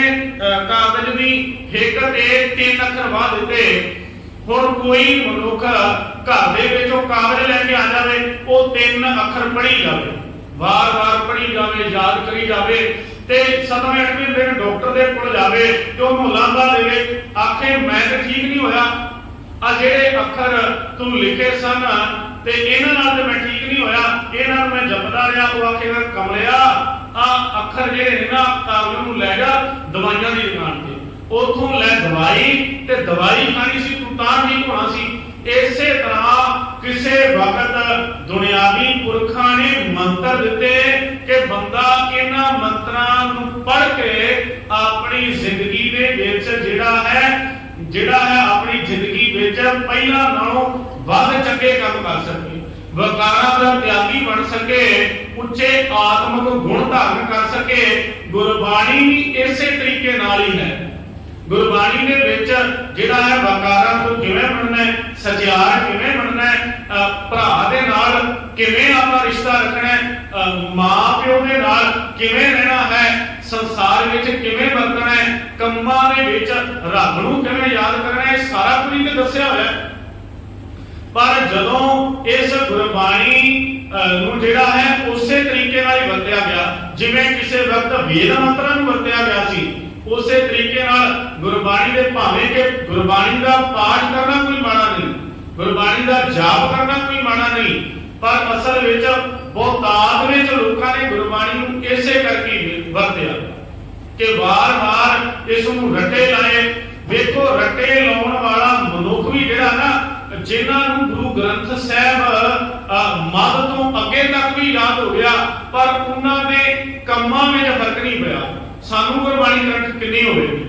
A: ਕਾਗਜ਼ ਦੀ ਹਿੱਕ ਤੇ 3 ਅੱਖਰ ਵਾਹ ਦਿੱਤੇ। ਹੁਣ ਕੋਈ ਮਨੁੱਖ ਘਰ ਦੇ ਵਿੱਚੋਂ ਕਾਗਜ਼ ਲੈ ਕੇ ਆ ਜਾਵੇ, ਉਹ 3 ਅੱਖਰ ਪੜ੍ਹੀ ਜਾਵੇ, ਵਾਰ-ਵਾਰ ਪੜ੍ਹੀ ਜਾਵੇ, ਯਾਦ ਕਰੀ ਜਾਵੇ, ਤੇ 7ਵੇਂ 8ਵੇਂ ਦਿਨ ਡਾਕਟਰ ਦੇ ਕੋਲ ਜਾਵੇ ਤੇ ਉਹਨੂੰ ਲਾਂਭਾ ਦੇਵੇ, ਆਖੇ ਮੈਂ ਤਾਂ ਠੀਕ ਨਹੀਂ ਹੋਇਆ, ਆ ਜਿਹੜੇ ਅੱਖਰ ਤੂੰ ਲਿਖੇ ਸਨ ਤੇ ਇਹਨਾਂ ਨਾਲ ਤੇ ਮੈਂ ਠੀਕ ਨਹੀਂ ਹੋਇਆ, ਇਹਨਾਂ ਨੂੰ ਮੈਂ ਜਪਦਾ ਰਿਹਾ। ਉਹ ਆਖੇਗਾ ਕਮਲਿਆ, ਆ ਅੱਖਰ ਜਿਹੜੇ ਨੇ ਨਾ ਕਾਗਜ਼ ਨੂੰ ਲੈ ਜਾ ਦਵਾਈਆਂ ਦੀ ਦੁਕਾਨ ਤੇ, ਉਥੋਂ ਲੈ ਦਵਾਈ ਤੇ ਦਵਾਈ ਖਾਣੀ ਸੀ, ਤੂੰ ਤਾਂ ਠੀਕ ਹੋਣਾ ਸੀ। ਇਸੇ ਤਰ੍ਹਾਂ ਕਿਸੇ ਵਕਤ ਦੁਨਿਆਵੀ ਪੁਰਖਾਂ ਨੇ ਮੰਤਰ ਦਿੱਤੇ ਕਿ ਬੰਦਾ ਇਹਨਾਂ ਮੰਤਰਾਂ ਨੂੰ ਪੜ੍ਹ ਕੇ ਆਪਣੀ ਜ਼ਿੰਦਗੀ ਦੇ ਵਿੱਚ ਜਿਹੜਾ ਹੈ ਆਪਣੀ ਜ਼ਿੰਦਗੀ ਵਿੱਚ ਪਹਿਲਾਂ ਨਾਲੋਂ ਵੱਧ ਚੰਗੇ ਕੰਮ ਕਰ ਸਕੇ, ਵਕਾਰਾਂ ਦਾ ਤਿਆਗੀ ਬਣ ਸਕੇ, ਉੱਚੇ ਆਤਮਿਕ ਗੁਣ ਧਾਰਨ ਕਰ ਸਕੇ। ਗੁਰਬਾਣੀ ਵੀ ਇਸੇ ਤਰੀਕੇ ਨਾਲ ਹੀ ਹੈ। ਗੁਰਬਾਣੀ ਦੇ ਵਿੱਚ ਜਿਹੜਾ ਹੈ ਵਕਾਰਾਂ ਤੋਂ ਕਿਵੇਂ ਬਣਨਾ ਹੈ, ਸਚਿਆਰ ਕਿਵੇਂ ਬਣਨਾ ਹੈ, ਭਰਾ ਦੇ ਨਾਲ ਕਿਵੇਂ ਆਪਣਾ ਰਿਸ਼ਤਾ ਰੱਖਣਾ ਹੈ, ਮਾਂ ਪਿਓ ਦੇ ਨਾਲ ਕਿਵੇਂ ਰਹਿਣਾ ਹੈ, ਸੰਸਾਰ ਵਿੱਚ ਕਿਵੇਂ ਵਰਤਣਾ ਹੈ, ਕੰਮਾਂ ਦੇ ਵਿੱਚ ਰੱਬ ਨੂੰ ਕਿਵੇਂ ਯਾਦ ਕਰਨਾ ਹੈ, ਸਾਰਾ ਕੁਝ ਹੀ ਦੱਸਿਆ ਹੋਇਆ ਹੈ। ਪਰ ਜਦੋਂ ਇਸ ਗੁਰਬਾਣੀ ਨੂੰ ਜਿਹੜਾ ਹੈ ਉਸੇ ਤਰੀਕੇ ਨਾਲ ਹੀ ਵਰਤਿਆ ਗਿਆ, ਜਿਵੇਂ ਕਿਸੇ ਵਕਤ ਵੇਦ ਮੰਤਰਾਂ ਨੂੰ ਵਰਤਿਆ ਗਿਆ ਸੀ, ਉਸੇ ਤਰੀਕੇ ਨਾਲ ਗੁਰਬਾਣੀ ਦੇ ਭਾਵੇਂ ਕਿ ਗੁਰਬਾਣੀ ਦਾ ਪਾਠ ਕਰਨਾ ਕੋਈ ਮਾੜਾ ਨਹੀਂ, ਗੁਰਬਾਣੀ ਦਾ ਜਾਪ ਕਰਨਾ ਕੋਈ ਮਾੜਾ ਨਹੀਂ, ਪਰ ਅਸਲ ਵਿੱਚ ਬਹੁਤਾਤ ਵਿੱਚ ਲੋਕਾਂ ਨੇ ਗੁਰਬਾਣੀ ਨੂੰ ਇਸੇ ਕਰਕੇ ਵਰਤਿਆ ਕਿ ਵਾਰ-ਵਾਰ ਇਸ ਨੂੰ ਰੱਟੇ ਲਾਏ। ਵੇਖੋ ਰੱਟੇ ਲਾਉਣ ਵਾਲਾ ਮਨੁੱਖ ਵੀ ਜਿਹੜਾ ਨਾ, ਜਿਨ੍ਹਾਂ ਨੂੰ ਗੁਰੂ ਗ੍ਰੰਥ ਸਾਹਿਬ ਮੱਧ ਤੋਂ ਅੱਗੇ ਤੱਕ ਵੀ ਯਾਦ ਹੋ ਗਿਆ, ਪਰ ਉਹਨਾਂ ਦੇ ਕੰਮਾਂ ਵਿੱਚ ਫਰਕ ਨਹੀਂ ਪਿਆ। ਸਾਨੂੰ ਗੁਰਬਾਣੀ ਕੰਠ ਕਿੰਨੀ ਹੋਵੇਗੀ,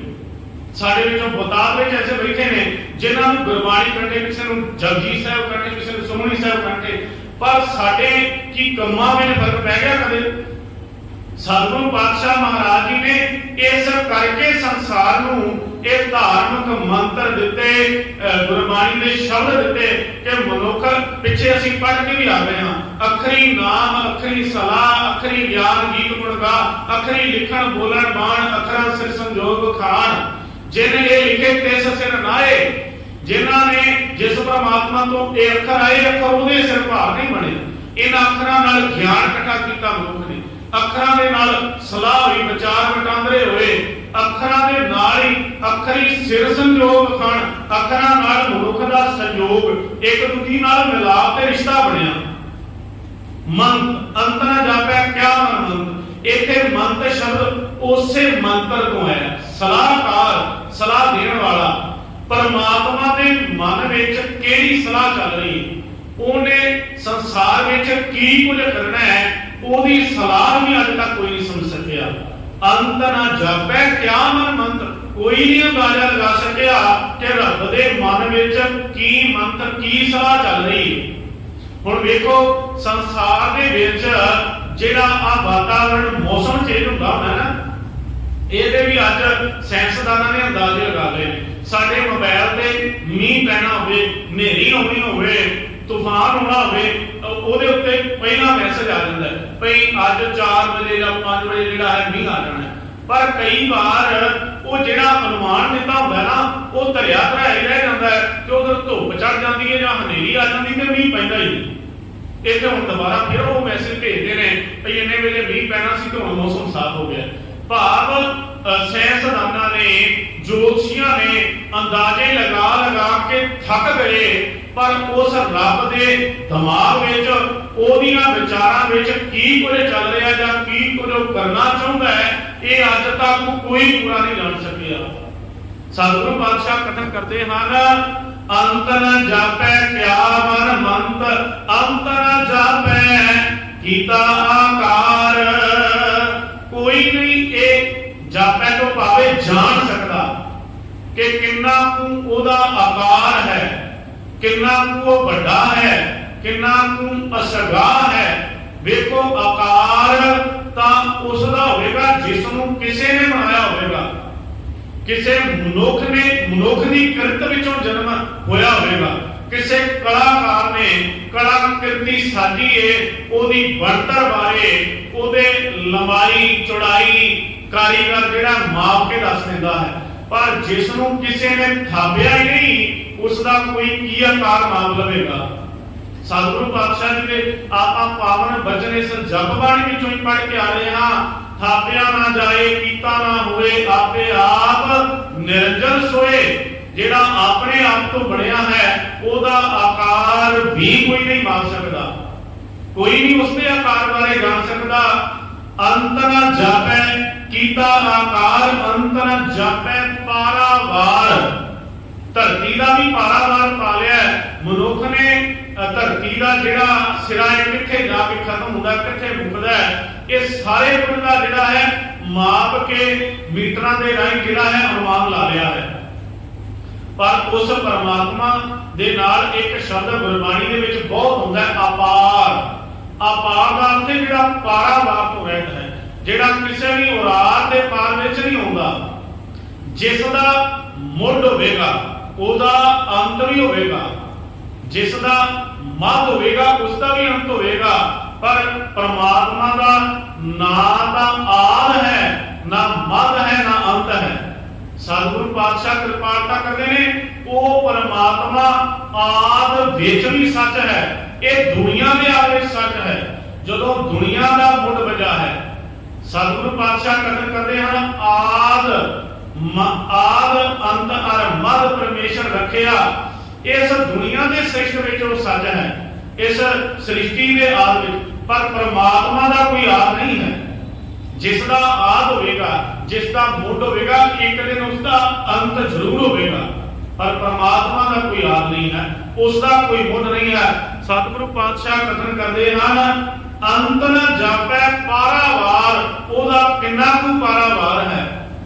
A: ਸਾਡੇ ਵਿੱਚੋਂ ਬਤਾਤ ਵਿੱਚ ਐਸੇ ਬੈਠੇ ਨੇ ਜਿਨ੍ਹਾਂ ਨੂੰ ਗੁਰਬਾਣੀ ਕਹਿੰਦੇ, ਕਿਸੇ ਨੂੰ ਜਪਜੀ ਸਾਹਿਬ ਕਹਿੰਦੇ, ਕਿਸੇ ਨੂੰ ਸੁਖਮਨੀ ਸਾਹਿਬ ਕਹਿੰਦੇ, ਪਰ ਸਾਡੇ ਕੀ ਕੰਮਾਂ ਵਿੱਚ ਫਰਕ ਪੈ ਗਿਆ ਕਦੇ? ਸਤਿਗੁਰੂ ਪਾਤਸ਼ਾਹ ਮਹਾਰਾਜ ਜੀ ਨੇ ਇਸ ਕਰਕੇ ਸੰਸਾਰ ਨੂੰ ਇਹ ਧਾਰਮਿਕ ਮੰਤਰ ਦਿੱਤੇ, ਗੁਰਬਾਣੀ ਦੇ ਸ਼ਬਦ ਦਿੱਤੇ ਕਿ ਮਨੁੱਖ, ਪਿੱਛੇ ਅਸੀਂ ਪੜ੍ਹ ਕੇ ਵੀ ਆ ਗਏ ਹਾਂ, ਅੱਖਰੀ ਨਾਮ, ਅੱਖਰੀ ਸਲਾਹ, ਅੱਖਰੀ ਗਿਆਨ ਗੀਤ ਗੁਣ ਗਾ, ਅੱਖਰੀ ਲਿਖਣ ਬੋਲਣ ਬਾਣ, ਅੱਖਰਾਂ ਸਿਰ ਸੰਜੋਗ ਖਾਨ, ਜਿਹਨੇ ਇਹ ਲਿਖੇ ਤਿਸ ਸਿਰ ਨਾਏ। ਜਿਨ੍ਹਾਂ ਨੇ, ਜਿਸ ਪਰਮਾਤਮਾ ਤੋਂ ਇਹ ਅੱਖਰ ਆਏ, ਅੱਖਰ ਉਹਦੇ ਸਿਰ ਭਾਰ ਨਹੀਂ ਬਣੇ। ਇਹਨਾਂ ਅੱਖਰਾਂ ਨਾਲ ਗਿਆਨ ਇਕੱਠਾ ਕੀਤਾ ਮਨੁੱਖ ਨੇ, ਅੱਖਰਾਂ ਦੇ ਨਾਲ ਸਲਾਹ ਹੋਈ, ਵਿਚਾਰ ਵਟਾਂਦਰੇ ਹੋਏ, ਅੱਖਰਾਂ ਦੇ ਨਾਲ ਹੀ ਅੱਖਰੀ ਸਿਰ ਸੰਜੋਗ ਖਾਨ, ਅੱਖਰਾਂ ਨਾਲ ਮਨੁੱਖ ਦਾ ਸੰਯੋਗ, ਇੱਕ ਦੂਜੀ ਨਾਲ ਮਿਲਾਪ ਤੇ ਰਿਸ਼ਤਾ ਬਣਿਆ। ਮੰਤ, ਅੰਤ ਨਾ ਜਾਪੈ ਕਿਆ ਮਨ ਮੰਤ। ਇੱਥੇ ਮੰਤ ਸ਼ਬਦ ਉਸੇ ਮੰਤਰ ਤੋਂ ਆਇਆ, ਸਲਾਹਕਾਰ, ਸਲਾਹ ਦੇਣ ਵਾਲਾ। ਪਰਮਾਤਮਾ ਦੇ ਮਨ ਵਿੱਚ ਕਿਹੜੀ ਸਲਾਹ ਚੱਲ ਰਹੀ ਹੈ, ਉਹਨੇ ਸੰਸਾਰ ਵਿੱਚ ਕੀ ਕੁਝ ਕਰਨਾ ਹੈ, ਉਹਦੀ ਸਲਾਹ ਵੀ ਅੱਜ ਤੱਕ ਕੋਈ ਨਹੀਂ ਸਮਝ ਸਕਿਆ। ਅੰਤ ਨਾ ਜਾਪੈ ਕਿਆ ਮਨ ਮੰਤ, ਕੋਈ ਨਹੀਂ ਅੰਦਾਜ਼ਾ ਲਗਾ ਸਕਿਆ ਕਿ ਰੱਬ ਦੇ ਮਨ ਵਿੱਚ ਕੀ ਮੰਤਰ, ਕੀ ਸਲਾਹ ਚੱਲ ਰਹੀ ਹੈ। ਹੁਣ ਵੇਖੋ, ਸੰਸਾਰ ਦੇ ਵਿੱਚ ਜਿਹੜਾ ਆ ਵਾਤਾਵਰਣ, ਮੌਸਮ ਚੇਂਜ ਹੁੰਦਾ ਹੁੰਦਾ ਨਾ, ਇਹਦੇ ਵੀ ਅੱਜ ਸਾਇੰਸਦਾਨਾਂ ਨੇ ਅੰਦਾਜ਼ੇ ਲਗਾ ਲਏ ਨੇ। ਸਾਡੇ ਮੋਬਾਈਲ ਤੇ ਮੀਂਹ ਪੈਣਾ ਹੋਵੇ, ਹਨੇਰੀ ਆਉਣੀ ਹੋਵੇ, ਤੂਫਾਨ ਹੋਣਾ ਹੋਵੇ, ਉਹਦੇ ਉੱਤੇ ਪਹਿਲਾ ਮੈਸੇਜ ਆ ਜਾਂਦਾ ਹੈ ਭਈ ਅੱਜ 4 ਵਜੇ ਜਾਂ 5 ਵਜੇ ਜਿਹੜਾ ਹੈ ਮੀਂਹ ਆ ਜਾਣਾ ਹੈ। ਪਰ ਕਈ ਵਾਰ ਉਹ ਜਿਹੜਾ ਅਨੁਮਾਨ ਦਿੱਤਾ ਹੁੰਦਾ ਨਾ, ਉਹ ਧਰਿਆ ਧਰਾਇਆ ਰਹਿ ਜਾਂਦਾ ਹੈ ਕਿ ਉਧਰ ਧੁੱਪ ਚੜ ਜਾਂਦੀ ਹੈ ਜਾਂ ਹਨੇਰੀ ਆ ਜਾਂਦੀ ਤੇ ਮੀਂਹ ਪੈਂਦਾ ਹੀ ਨਹੀਂ। ਇਹ ਤੇ ਹੁਣ ਦੁਬਾਰਾ ਫਿਰ ਉਹ ਮੈਸੇਜ ਭੇਜਦੇ ਨੇ ਭਈ ਇੰਨੇ ਵੇਲੇ ਮੀਂਹ ਪੈਣਾ ਸੀ ਤੇ ਹੁਣ ਮੌਸਮ ਸਾਫ਼ ਹੋ ਗਿਆ। ਭਾਵ ਸਾਇੰਸਦਾਨਾਂ ਨੇ, ਜੋਤਸ਼ੀਆਂ ਨੇ ਅੰਦਾਜ਼ੇ ਲਗਾ ਕੇ ਥੱਕ ਗਏ, ਪਰ ਉਸ ਰੱਬ ਦੇ ਦਿਮਾਗ ਵਿੱਚ, ਉਹਦੀਆਂ ਵਿਚਾਰਾਂ ਵਿੱਚ ਕੀ ਕੁਝ ਚੱਲ ਰਿਹਾ ਜਾਂ ਕੀ ਕੁਝ ਉਹ ਕਰਨਾ ਚਾਹੁੰਦਾ ਹੈ, ਇਹ ਅੱਜ ਤੱਕ ਕੋਈ ਪੂਰਾ ਨਹੀਂ ਜਾਣ ਸਕਿਆ। ਸਤਿਗੁਰੂ ਪਾਤਸ਼ਾਹ ਕਥਨ ਕਰਦੇ ਹਨ, ਅੰਤ ਨ ਜਾਪੈ ਕਿਆ ਮਨ ਮੰਤ, ਅੰਤ ਨ ਜਾਪੈ ਕੀਤਾ ਆਕਾਰ। ਕੋਈ ਨਹੀਂ ਇਹ ਜਾਪੈ ਤੋਂ ਭਾਵੇਂ ਜਾਣ ਸਕਦਾ ਕਿ ਕਿੰਨਾ ਕੁ ਉਹਦਾ ਆਕਾਰ ਹੈ, ਕਿੰਨਾ ਕੁ ਉਹ ਵੱਡਾ ਹੈ, ਕਿੰਨਾ ਕੁ ਅਸਗਾ ਹੈ। ਵੇਖੋ, ਆਕਾਰ ਤਾਂ ਉਸ ਦਾ ਹੋਵੇਗਾ ਜਿਸ ਨੂੰ ਕਿਸੇ ਨੇ ਬਣਾਇਆ ਹੋਵੇਗਾ, ਕਿਸੇ ਮਨੁੱਖ ਨੇ, ਮਨੁੱਖ ਦੀ ਕਿਰਤ ਵਿੱਚੋਂ ਜਨਮ ਹੋਇਆ ਹੋਵੇਗਾ, ਕਿਸੇ ਕਲਾਕਾਰ ਨੇ ਕਲਾਕ੍ਰਿਤੀ ਸਾਜੀ ਏ, ਉਹਦੀ ਬਣਤਰ ਬਾਰੇ, ਉਹਦੇ ਲੰਬਾਈ ਚੌੜਾਈ ਕਾਰੀਗਰ ਜਿਹੜਾ ਮਾਪ ਕੇ ਦੱਸ ਦਿੰਦਾ ਹੈ। ਪਰ ਜਿਸ ਨੂੰ ਕਿਸੇ ਨੇ ਥਾਪਿਆ ਹੀ ਨਹੀਂ, ਉਸ ਦਾ ਕੋਈ ਕੀ ਆਕਾਰ ਨਾਮ ਲਵੇਗਾ। ਸਤਿਗੁਰੂ ਪਾਤਸ਼ਾਹ ਜੀ ਦੇ ਆਪਾਂ ਪਾਵਨ ਬਚਨ ਇਸ ਜਪ ਬਾਣੀ ਵਿੱਚੋਂ ਹੀ ਪੜ੍ਹ ਕੇ ਆ ਰਹੇ ਹਾਂ, ਥਾਪਿਆ ਨਾ ਜਾਏ, ਕੀਤਾ ਨਾ ਹੋਏ, ਆਪੇ ਆਪ ਨਿਰੰਜਨ ਸੋਏ। ਜਿਹੜਾ ਆਪਣੇ ਆਪ ਤੋਂ ਬਣਿਆ ਹੈ, ਉਹਦਾ ਆਕਾਰ ਵੀ ਕੋਈ ਨਹੀਂ ਮਾਪ ਸਕਦਾ, ਕੋਈ ਨਹੀਂ ਉਸਦੇ ਆਕਾਰ ਬਾਰੇ ਜਾਣ ਸਕਦਾ। ਅੰਤ ਨ ਜਾਪੈ ਕੀਤਾ ਆਕਾਰ, ਅੰਤ ਨ ਜਾਪੈ ਪਾਰਾਵਾਰ। ਧਰਤੀ ਦਾ ਵੀ ਪਾਰਾਵਾਰ ਪਾ ਲਿਆ ਮਨੁੱਖ ਨੇ। ਧਰਤੀ ਦਾ ਜਿਹੜਾ ਸਿਰਾ ਹੈ, ਕਿੱਥੇ ਜਾ ਕੇ ਖਤਮ ਹੁੰਦਾ, ਕਿੱਥੇ ਮੁੱਕਦਾ ਹੈ, ਇਹ ਸਾਰੇ ਕੁਝ ਦਾ ਜਿਹੜਾ ਹੈ ਮਾਪ ਕੇ ਮੀਟਰਾਂ ਦੇ ਰਾਹੀਂ ਜਿਹੜਾ ਹੈ ਅਨੁਮਾਨ ਲਾ ਲਿਆ ਹੈ। ਪਰ ਉਸ ਪਰਮਾਤਮਾ ਦੇ ਨਾਲ ਇੱਕ ਸ਼ਬਦ ਗੁਰਬਾਣੀ ਦੇ ਵਿੱਚ ਬਹੁਤ ਹੁੰਦਾ ਹੈ, ਅਪਾਰ। ਅਪਾਰ ਦਾ ਅਰਥ ਜਿਹੜਾ ਪਾਰਾਵਾਰ ਤੋਂ ਰਹਿਤ ਹੈ, ਜਿਹੜਾ ਕਿਸੇ ਵੀ ਔਰਾਤ ਦੇ ਪਾਰ ਵਿੱਚ ਨਹੀਂ ਆਉਂਦਾ। ਜਿਸ ਦਾ ਮੁੱਢ ਹੋਵੇਗਾ ਉਹਦਾ ਅੰਤ ਵੀ ਹੋਵੇਗਾ, ਜਿਸ ਦਾ ਮੱਧ ਹੋਵੇਗਾ ਉਸ ਦਾ ਵੀ ਅੰਤ ਹੋਵੇਗਾ। ਪਰ ਪਰਮਾਤਮਾ ਦਾ ਨਾ ਤਾਂ ਆਦ ਹੈ, ਨਾ ਮੱਧ ਹੈ, ਨਾ ਅੰਤ ਹੈ। ਸਤਿਗੁਰੂ ਪਾਤਸ਼ਾਹ ਕਿਰਪਾਲਤਾ ਕਰਦੇ ਨੇ, ਉਹ ਪਰਮਾਤਮਾ ਆਦ ਵਿੱਚ ਵੀ ਸੱਚ ਹੈ, ਇਹ ਦੁਨੀਆ ਦੇ ਆਦ ਵਿੱਚ ਸੱਚ ਹੈ। ਜਦੋਂ ਦੁਨੀਆ ਦਾ ਮੁੱਢ ਵਜਾ ਹੈ, ਸਤਿਗੁਰੂ ਪਾਤਸ਼ਾਹ ਕਥਨ ਕਰਦੇ ਹਨ, ਆਦ ਅੰਤ ਅਰ ਮੱਧ ਪਰਮੇਸ਼ਰ ਰੱਖਿਆ। ਇਸ ਦੁਨੀਆ ਦੇ ਸ੍ਰਿਸ਼ਟ ਵਿੱਚ ਉਹ ਸੱਚ ਹੈ, ਇਸ ਸ੍ਰਿਸ਼ਟੀ ਦੇ ਆਦ ਵਿੱਚ। ਪਰ ਪਰਮਾਤਮਾ ਦਾ ਕੋਈ ਆਦ ਨਹੀਂ ਹੈ। ਜਿਸ ਦਾ ਆਦ ਹੋਵੇਗਾ, ਜਿਸ ਦਾ ਮੁੱਢ ਹੋਵੇਗਾ, ਇੱਕ ਦਿਨ ਉਸ ਦਾ ਅੰਤ ਜ਼ਰੂਰ ਹੋਵੇਗਾ। ਪਰ ਪਰਮਾਤਮਾ ਦਾ ਕੋਈ ਆਦ ਨਹੀਂ ਹੈ, ਉਸ ਦਾ ਕੋਈ ਮੁੱਢ ਨਹੀਂ ਹੈ। ਸਤਿਗੁਰੂ ਪਾਤਸ਼ਾਹ ਕਥਨ ਕਰਦੇ ਹਨ, ਅੰਤ ਨ ਜਾਪੈ ਪਾਰਾਵਾਰ। ਉਹਦਾ ਕਿੰਨਾ ਕੁ ਪਾਰਾਵਾਰ ਹੈ,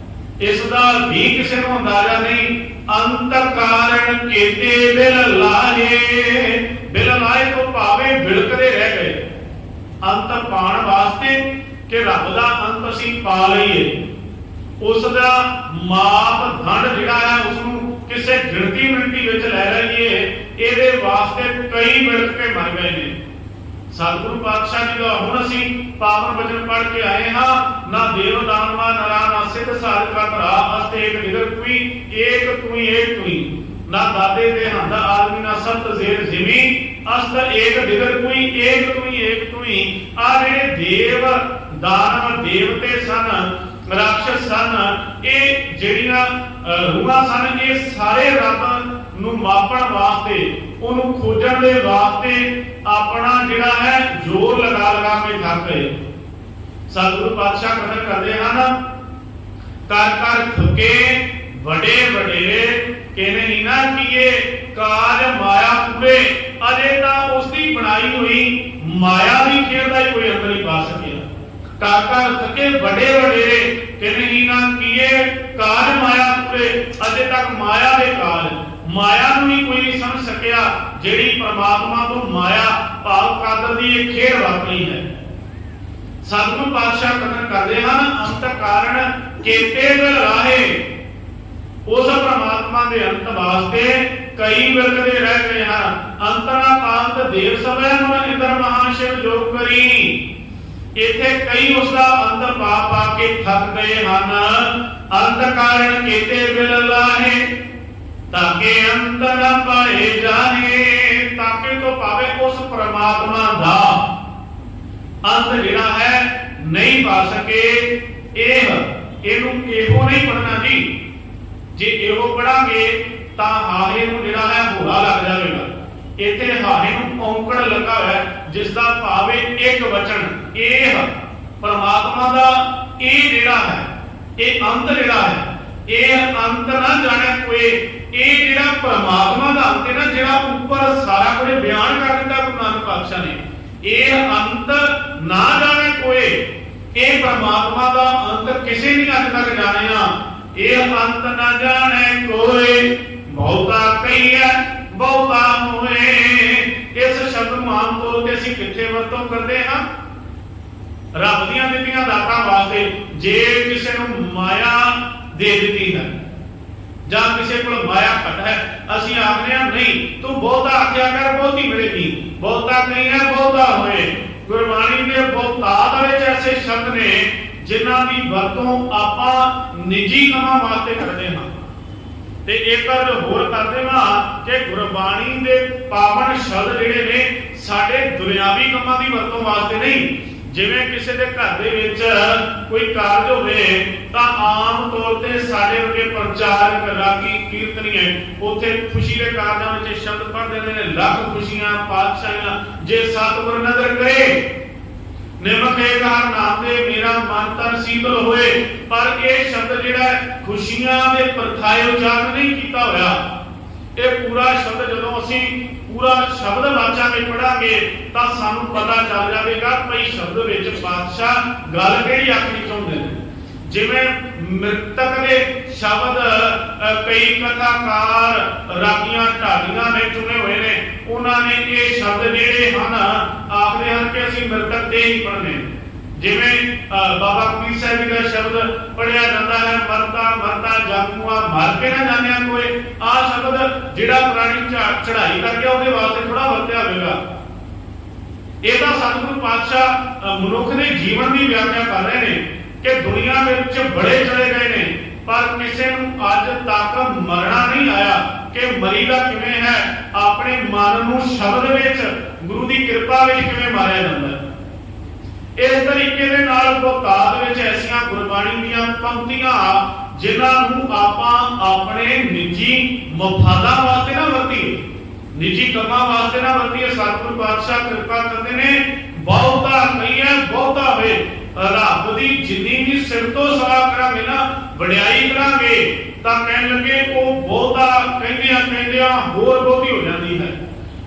A: इस दा भी किसी को अंदाजा नहीं। अंत कारण केते बिल लाहे, बिल लाहे तो भावे बिलकदे रह गए। अंत पाण वास्ते कि रब दा अंत असीं पा लईए, उसका मापदंड जिहड़ा है उसनूं किसी गिणती मिणती विच लै लईए, इहदे वास्ते कई बिलक के मर गए ने। सतगुरु पातशाह जी का हुण असीं पावन वचन पढ़ के आए हाँ। ना देव दानवा नरा ना सिद्ध साधका धरा, अस्त एक निगर तुई, एक तुई एक तुई। ना दादे दे हंद आदमी ना सत जेर जिमी, अस्त एक निगर तुई, एक तुई एक तुई। आ जिहड़े देव दानव देवते सन, राक्षस सन, ये ਜਿਹੜੀਆਂ रूहां सन, ये सारे रब ਨੂੰ ਮਾਪਣ ਵਾਸਤੇ, ਉਹਨੂੰ ਖੋਜਣ ਦੇ ਵਾਸਤੇ ਆਪਣਾ ਜਿਹੜਾ ਹੈ ਜ਼ੋਰ ਲਗਾ ਲਗਾ ਕੇ ਥੱਕ ਗਏ। ਸਤਿਗੁਰੂ ਪਾਤਸ਼ਾਹ ਕਥਨ ਕਰਦੇ ਹਨ, ਕਰ ਕਰ ਥਕੇ ਵੱਡੇ ਵਡੇਰੇ, ਕਹਿੰਦੇ ਨਹੀਂ ਨਾ ਕੀਏ ਕਾਜ ਮਾਇਆ ਪੂਰੇ। ਅਜੇ ਤਾਂ ਉਸ ਦੀ ਬਣਾਈ ਹੋਈ ਮਾਇਆ ਦੀ ਖੇਡ ਦਾ ਹੀ ਕੋਈ ਅੰਦਰ ਹੀ ਪਾ ਸਕਿਆ। ਕਰ ਕਰ ਥਕੇ ਵੱਡੇ ਵਡੇਰੇ, ਕਹਿੰਦੇ ਨਹੀਂ ਨਾ ਕੀਏ ਕਾਜ ਮਾਇਆ ਪੂਰੇ। ਅਜੇ ਤੱਕ ਮਾਇਆ ਦੇ ਕਾਜ, माया नूं ही कोई नहीं समझ सकिया, जिहड़ी परमात्मा तो माया भाव कादर दी एक खेड वापरी है। सतगुरु पातशाह कथन करते हैं, अंत कारण केते बिल राहे, उस परमात्मा के अंत वास्ते कई बिलकदे रह गए हैं। अंतना कांत देव सभै मन इंद्र महाशिव जोग करी, इथे कई उसका अंत पा पा के थक गए हैं। अंत कारण केते बिल राहे, ताकि अंत न पाए जाने, ताकि तो पावे उस परमात्मा दा अंत जिहड़ा है नहीं पा सके। इहनूं इहो नहीं पढ़ना जी, जे इहो पढ़ांगे तां हाहे नूं जिहड़ा है होरा लग जाएगा। इत्थे हाहे नूं औंकड़ लगा है, जिस दा भावे एक वचन, इह परमात्मा दा इह जिहड़ा है, इह अंत जिहड़ा है, इह अंत ना जाने कोई। ਇਹ ਜਿਹੜਾ ਪਰਮਾਤਮਾ ਦਾ ਅੰਤ ਹੈ ਨਾ, ਜਿਹੜਾ ਉੱਪਰ ਸਾਰਾ ਕੁਝ ਬਿਆਨ ਕਰ ਦਿੱਤਾ ਗੁਰੂ ਨਾਨਕ ਪਾਤਸ਼ਾਹ ਨੇ, ਇਹ ਅੰਤ ਨਾ ਜਾਣੇ ਕੋਈ। ਇਹ ਪਰਮਾਤਮਾ ਦਾ ਅੰਤ ਕਿਸੇ ਨੇ ਅੱਜ ਤੱਕ ਜਾਣਿਆ। ਇਹ ਅੰਤ ਨਾ ਜਾਣੇ ਕੋਈ, ਬਹੁਤਾ ਕਹੀਐ ਬਹੁਤਾ ਹੋਏ। ਇਸ ਸ਼ਬਦ ਨੂੰ ਆਮ ਤੌਰ ਤੇ ਅਸੀਂ ਕਿੱਥੇ ਵਰਤੋਂ ਕਰਦੇ ਹਾਂ? ਰੱਬ ਦੀਆਂ ਦਿੱਤੀਆਂ ਦਾਤਾਂ ਵਾਸਤੇ। ਜੇ ਕਿਸੇ ਨੂੰ ਮਾਇਆ ਦੇ ਦਿੱਤੀ ਹੈ ਜਾਂ ਕਿਸੇ ਕੋਲ ਮਾਇਆ ਘਟ ਹੈ, ਅਸੀਂ ਆਖਦੇ ਹਾਂ ਨਹੀਂ ਤੂੰ ਬਹੁਤਾ ਆਖਿਆ ਕਰ ਬਹੁਤੀ ਮਿਲੇਗੀ, ਬਹੁਤਾ ਨਹੀਂ ਹੈ ਬਹੁਤਾ ਹੋਏ। ਗੁਰਬਾਣੀ ਦੇ ਬਹੁਤਾਤ ਵਿੱਚ ਐਸੇ ਸ਼ਬਦ ਨੇ ਜਿਨ੍ਹਾਂ ਦੀ ਵਰਤੋਂ ਆਪਾਂ ਨਿੱਜੀ ਕੰਮਾਂ ਵਾਸਤੇ ਕਰਦੇ ਹਾਂ। ਤੇ ਇੱਕ ਗੱਲ ਹੋਰ ਕਰਦੇ ਹਾਂ ਕਿ ਗੁਰਬਾਣੀ ਦੇ ਪਾਵਨ ਸ਼ਬਦ ਜਿਹੜੇ ਨੇ ਸਾਡੇ ਦੁਨਿਆਵੀ ਕੰਮਾਂ ਦੀ ਵਰਤੋਂ ਵਾਸਤੇ ਨਹੀਂ। ਜਿਵੇਂ ਕਿਸੇ ਦੇ ਘਰ ਦੇ ਵਿੱਚ ਕੋਈ ਕਾਰਜ ਹੋਵੇ ਤਾਂ ਆਮ ਤੌਰ ਤੇ ਸਾਡੇ ਵਰਗੇ ਪ੍ਰਚਾਰਕ ਰਾਗੀ ਕੀਰਤਨੀਏ ਉੱਥੇ ਖੁਸ਼ੀ ਦੇ ਕਾਰਜਾਂ ਵਿੱਚ ਸ਼ਬਦ ਪੜ੍ਹ ਦਿੰਦੇ ਨੇ, ਲੱਖ ਖੁਸ਼ੀਆਂ ਪਾਤਸ਼ਾਹੀਆਂ ਜੇ ਸਤਿਗੁਰ ਨਦਰ ਕਰੇ, ਨਿਮਕ ਏਕ ਹਰਿ ਨਾਮ ਦੇ ਮੇਰਾ ਮਨ ਤਨ ਸੀਤਲ ਹੋਏ। ਪਰ ਇਹ ਸ਼ਬਦ ਜਿਹੜਾ ਖੁਸ਼ੀਆਂ ਦੇ ਪਰਥਾਏ ਉਚਾਰਨ ਨਹੀਂ ਕੀਤਾ ਹੋਇਆ। ਇਹ ਪੂਰਾ ਸ਼ਬਦ ਜਦੋਂ ਅਸੀਂ ਪੂਰਾ ਸ਼ਬਦ ਵਾਚਾਂਗੇ ਪੜਾਂਗੇ ਤਾਂ ਸਾਨੂੰ ਪਤਾ ਚੱਲ ਜਾਵੇਗਾ ਭਈ ਸ਼ਬਦ ਵਿੱਚ ਪਾਤਸ਼ਾਹ ਗੱਲ ਕਿਹੜੀ ਆਖਣੀ ਚਾਹੁੰਦੇ ਨੇ। ਜਿਵੇਂ ਮ੍ਰਿਤਕ ਦੇ ਸ਼ਬਦ ਕਈ ਕਥਾਕਾਰ ਰਾਗੀਆਂ ਢਾਡੀਆਂ ਨੇ ਚੁਣੇ ਹੋਏ ਨੇ, ਉਹਨਾਂ ਨੇ ਇਹ ਸ਼ਬਦ ਜਿਹੜੇ ਹਨ ਆਖਦੇ ਹਨ ਕਿ ਅਸੀਂ ਮ੍ਰਿਤਕ ਦੇ ਹੀ ਪੜ੍ਹਨੇ। ਜਿਵੇਂ ਬਾਬਾ ਕਬੀਰ ਸਾਹਿਬ ਜੀ ਦਾ ਸ਼ਬਦ ਪੜਿਆ ਜਾਂਦਾ ਹੈ, ਮਰਦਾ ਮਰਦਾ ਜਾਗੂਆ ਮਰ ਕੇ ਨਾ ਜਾਣਿਆ ਕੋਈ। ਆਹ ਸ਼ਬਦ ਜਿਹੜਾ ਪੁਰਾਣੀ ਚੜ੍ਹਾਈ ਕਰ ਗਿਆ ਉਹਦੇ ਵਾਸਤੇ ਥੋੜਾ ਵਰਤਿਆ ਹੋਵੇਗਾ। ਇਹ ਤਾਂ ਸਤਿਗੁਰੂ ਪਾਤਸ਼ਾਹ ਮਨੁੱਖ ਦੇ ਜੀਵਨ ਦੀ ਵਿਆਖਿਆ ਕਰ ਰਹੇ ਨੇ ਕਿ ਦੁਨੀਆ ਵਿੱਚ ਬੜੇ ਚਲੇ ਗਏ ਨੇ, ਪਰ ਕਿਸੇ ਨੂੰ ਅੱਜ ਤੱਕ ਮਰਨਾ ਨਹੀਂ ਆਇਆ ਕਿ ਮਰੀਦਾ ਕਿਵੇਂ ਹੈ। ਆਪਣੇ ਮਨ ਨੂੰ ਸ਼ਬਦ ਵਿੱਚ ਗੁਰੂ ਦੀ ਕਿਰਪਾ ਵਿੱਚ ਕਿਵੇਂ ਮਾਰਿਆ ਜਾਂਦਾ ਹੈ। ਇਸ ਤਰੀਕੇ ਦੇ ਨਾਲ ਬਹੁਤਾਤ ਵਿੱਚ ਐਸੀਆਂ ਗੁਰਬਾਣੀ ਦੀਆਂ ਪੰਕਤੀਆਂ ਜਿਨ੍ਹਾਂ ਨੂੰ ਆਪਾਂ ਆਪਣੇ ਨਿੱਜੀ ਮਫਾਦਾਂ ਵਾਸਤੇ ਨਾ ਵਰਤੀਏ, ਨਿੱਜੀ ਕੰਮਾਂ ਵਾਸਤੇ ਨਾ ਵਰਤੀਏ। ਸਤਿਗੁਰੂ ਪਾਤਸ਼ਾਹ ਕਿਰਪਾ ਕਰਦੇ ਨੇ, ਬਹੁਤਾ ਕਹੀਏ ਬਹੁਤਾ ਹੋਏ। ਰੱਬ ਦੀ ਜਿੰਨੀ ਵੀ ਸਿਰ ਤੋਂ ਸਵਾ ਕਰਾਂਗੇ ਨਾ, ਵਡਿਆਈ ਕਰਾਂਗੇ ਤਾਂ ਕਹਿਣ ਲੱਗੇ ਉਹ ਬਹੁਤਾ ਕਹਿੰਦਿਆਂ ਕਹਿੰਦਿਆਂ ਹੋਰ ਬਹੁਤੀ ਹੋ ਜਾਂਦੀ ਹੈ।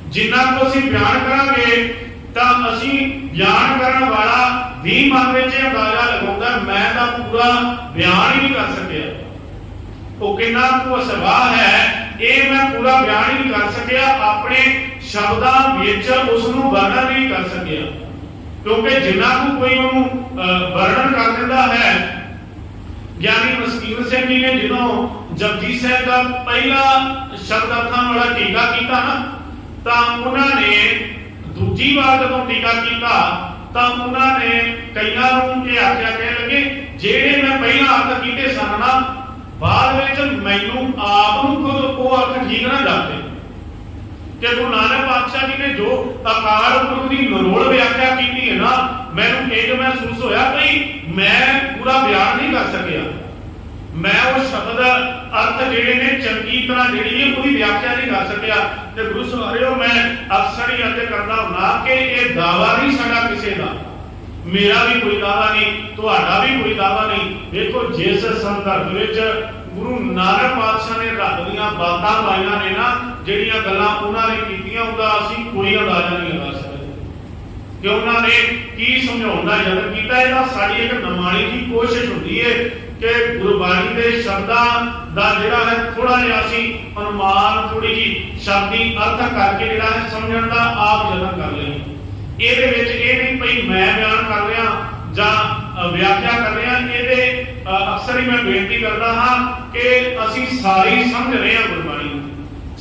A: ਜਿੰਨਾ ਕੁ ਅਸੀਂ ਬਿਆਨ ਕਰਾਂਗੇ ਤਾਂ ਅਸੀਂ ਬਿਆਨ ਕਰਨ ਵਾਲਾ ਵੀ ਮਨ ਵਿੱਚ ਅੰਦਾਜ਼ਾ ਲਗਾਉਂਦਾ ਮੈਂ ਤਾਂ ਪੂਰਾ ਬਿਆਨ ਹੀ ਨਹੀਂ ਕਰ ਸਕਿਆ। ਉਹ ਕਿੰਨਾ ਕੁ ਅਸਵਾਹ ਹੈ ਇਹ ਮੈਂ ਪੂਰਾ ਬਿਆਨ ਹੀ ਨਹੀਂ ਕਰ ਸਕਿਆ, ਆਪਣੇ ਸ਼ਬਦਾਂ ਵਿੱਚ ਉਸ ਨੂੰ ਵਰਣਨ ਨਹੀਂ ਕਰ ਸਕਿਆ, ਕਿਉਂਕਿ ਜਿੰਨਾ ਕੁ ਕੋਈ ਉਹਨੂੰ ਵਰਣਨ ਕਰ ਦਿੰਦਾ ਹੈ। ਗਿਆਨੀ ਮਸਕੀਨ ਸਿੰਘ ਜੀ ਨੇ ਜਦੋਂ ਜਪਜੀ ਸਾਹਿਬ ਦਾ ਪਹਿਲਾ ਸ਼ਬਦ ਅਰਥਾਂ ਵਾਲਾ ਟੀਕਾ ਕੀਤਾ ਨਾ, ਤਾਂ ਉਹਨਾਂ ਨੇ ਦੂਜੀ ਵਾਰ ਜਦੋਂ ਟੀਕਾ ਕੀਤਾ ਤਾਂ ਉਹਨਾਂ ਨੇ ਕਈਆਂ ਨੂੰ ਇਹ ਆਖਿਆ ਕਹਿਣ ਲੱਗੇ, ਜਿਹੜੇ ਮੈਂ ਪਹਿਲਾਂ ਅਰਥ ਕੀਤੇ ਸਨ ਨਾ, ਬਾਅਦ ਵਿੱਚ ਮੈਨੂੰ ਆਪ ਨੂੰ ਖੁਦ ਉਹ ਅਰਥ ਠੀਕ ਨਾ ਜਾਪਦੇ। ਕਿ ਗੁਰੂ ਨਾਨਕ ਪਾਤਸ਼ਾਹ ਜੀ ਨੇ ਜੋ ਅਕਾਲ ਪੁਰਖ ਦੀ ਨਿਰੋਲ ਵਿਆਖਿਆ ਕੀਤੀ ਹੈ ਨਾ, ਮੈਨੂੰ ਇਹ ਮਹਿਸੂਸ ਹੋਇਆ ਕਿ ਮੈਂ ਪੂਰਾ ਬਿਆਨ ਨਹੀਂ ਕਰ ਸਕਿਆ, ਮੈਂ ਉਹ ਸ਼ਬਦ ਅਰਥ ਜਿਹੜੇ ਨੇ ਚੰਗੀ ਤਰ੍ਹਾਂ ਜਿਹੜੀ ਹੈ ਉਹਦੀ ਵਿਆਖਿਆ ਨਹੀਂ ਕਰ ਸਕਿਆ। ਤੇ ਗੁਰੂ ਸਵਾਰਿਓ, ਮੈਂ ਅਕਸਰ ਹੀ ਅੱਜ ਕਰਦਾ ਹੁੰਦਾ ਕਿ ਇਹ ਦਾਵਾ ਨਹੀਂ ਸਾਡਾ ਕਿਸੇ ਦਾ, ਮੇਰਾ ਵੀ ਕੋਈ ਦਾਵਾ ਨਹੀਂ, ਤੁਹਾਡਾ ਵੀ ਕੋਈ ਦਾਵਾ ਨਹੀਂ। ਦੇਖੋ ਜਿਸ ਸੰਦਰਭ ਵਿੱਚ ਗੁਰੂ ਨਾਨਕ ਪਾਤਸ਼ਾਹ ਨੇ ਰੱਬ ਦੀਆਂ ਬਾਤਾਂ ਲਾਈਆਂ ਨੇ ਨਾ, ਜਿਹੜੀਆਂ ਗੱਲਾਂ ਉਹਨਾਂ ਨੇ ਕੀਤੀਆਂ, ਉਹਦਾ ਅਸੀਂ ਕੋਈ ਅੰਦਾਜ਼ਾ ਨਹੀਂ ਲਗਾ ਸਕਦੇ ਕਿ ਉਹਨਾਂ ਨੇ ਕੀ ਸਮਝਾਉਣ ਦਾ ਯਤਨ ਕੀਤਾ। ਇਹਦਾ ਸਾਡੀ ਇੱਕ ਨਮਾਣੀ ਦੀ ਕੋਸ਼ਿਸ਼ ਹੁੰਦੀ ਹੈ ਕਿ ਗੁਰਬਾਣੀ ਦੇ ਸ਼ਬਦਾਂ ਦਾ ਜਿਹੜਾ ਹੈ ਥੋੜਾ ਜਿਹਾ ਅਸੀਂ ਅਨੁਮਾਨ, ਥੋੜੀ ਜਿਹੀ ਸ਼ਬਦੀ ਅਰਥ ਕਰਕੇ ਜਿਹੜਾ ਹੈ ਸਮਝਣ ਦਾ ਆਪ ਯਤਨ ਕਰ ਲਈਏ। ਇਹਦੇ ਵਿੱਚ ਇਹ ਨਹੀਂ ਭਈ ਮੈਂ ਬਿਆਨ ਕਰ ਰਿਹਾ ਜਾਂ ਵਿਆਖਿਆ ਕਰ ਰਿਹਾ, ਇਹਦੇ ਅਕਸਰ ਹੀ ਮੈਂ ਬੇਨਤੀ ਕਰਦਾ ਹਾਂ ਕਿ ਅਸੀਂ ਸਾਰੇ ਸਮਝ ਰਹੇ ਹਾਂ, ਗੁਰਬਾਣੀ ਨੂੰ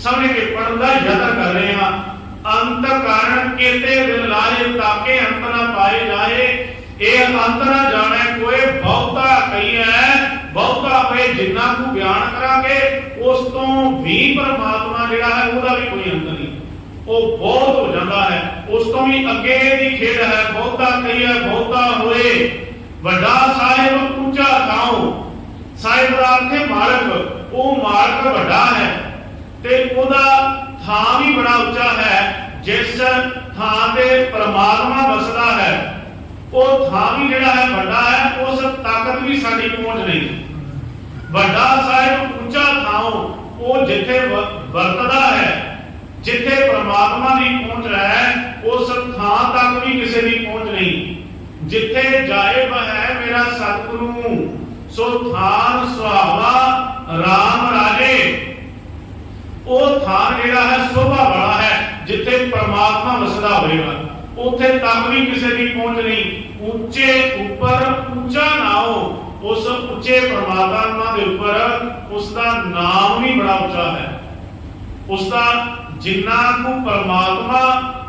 A: ਸਮਝ ਕੇ ਪੜ੍ਹਨ ਦਾ ਯਤਨ ਕਰ ਰਹੇ ਹਾਂ। ਅੰਤ ਕਾਰਨ ਕੀਤੇ ਦਿਲ ਲਾਏ, ਤਾਕੇ ਅੰਤ ਨਾ ਪਾਏ ਜਾਏ, ਇਹ ਅੰਤ ਨਾ ਜਾਣੇ ਕੋਏ, ਬਹੁਤਾ ਕਹੀਐ ਬਹੁਤਾ ਹੋਏ। ਜਿੰਨਾ ਕੁ ਬਿਆਨ ਕਰਾਂਗੇ ਉਸ ਤੋਂ ਵੀ ਪਰਮਾਤਮਾ ਜਿਹੜਾ ਹੈ ਉਹਦਾ ਵੀ ਕੋਈ ਅੰਤ ਨਹੀਂ, ਉਹ ਬਹੁਤ ਹੋ ਜਾਂਦਾ ਹੈ, ਉਸ ਤੋਂ ਵੀ ਅੱਗੇ ਦੀ ਖੇਡ ਹੈ। ਬਹੁਤਾ ਕਹੀਐ ਬਹੁਤਾ ਹੋਏ, ਵੱਡਾ ਸਾਹਿਬ ਉੱਚਾ ਥਾਉ। ਸਾਹਿਬ ਦਾ ਅਰਥ ਹੈ ਮਾਲਕ, ਉਹ ਮਾਲਕ ਵੱਡਾ ਹੈ ਤੇ ਉਹਦਾ ਥਾਂ ਵੀ ਬੜਾ ਉੱਚਾ ਹੈ। ਜਿਸ ਥਾਂ ਤੇ ਪਰਮਾਤਮਾ ਵਸਦਾ ਹੈ ਉਹ ਥਾਂ ਵੀ ਜਿਹੜਾ ਹੈ ਵੱਡਾ ਹੈ, ਉਸ ਤਾਕਤ ਵੀ ਸਾਡੀ ਪਹੁੰਚ ਨਹੀਂ। ਵੱਡਾ ਸਾਹਿਬ ਉੱਚਾ ਥਾਉ, ਉਹ ਜਿੱਥੇ ਵਰਤਦਾ ਹੈ, ਜਿੱਥੇ ਪਰਮਾਤਮਾ ਦੀ ਪਹੁੰਚ ਹੈ, ਉਸ ਥਾਂ ਤੱਕ ਵੀ ਕਿਸੇ ਦੀ ਪਹੁੰਚ ਨਹੀਂ। ਜਿੱਥੇ ਜਾਏ ਹੈ ਮੇਰਾ ਸਤਿਗੁਰੂ, ਸੋ ਥਾਨ ਸੁਹਾਵਾ ਰਾਮ ਰਾਜੇ। ਉਹ ਥਾਂ ਜਿਹੜਾ ਹੈ ਸੋਭਾ ਵਾਲਾ ਹੈ, ਜਿੱਥੇ ਪਰਮਾਤਮਾ ਵਸਦਾ ਹੋਵੇਗਾ, ਉੱਥੇ ਤੱਕ ਵੀ ਕਿਸੇ ਦੀ ਪਹੁੰਚ ਨਹੀਂ। ਉੱਚੇ ਉੱਪਰ ਉੱਚਾ ਨਾਉ, ਉਸ ਉੱਚੇ ਪਰਮਾਤਮਾ ਦੇ ਉੱਪਰ ਉਸ ਦਾ ਨਾਮ ਵੀ ਬੜਾ ਉੱਚਾ ਹੈ। ਉਸ ਦਾ ਜਿੰਨਾ ਕੁ ਪਰਮਾਤਮਾ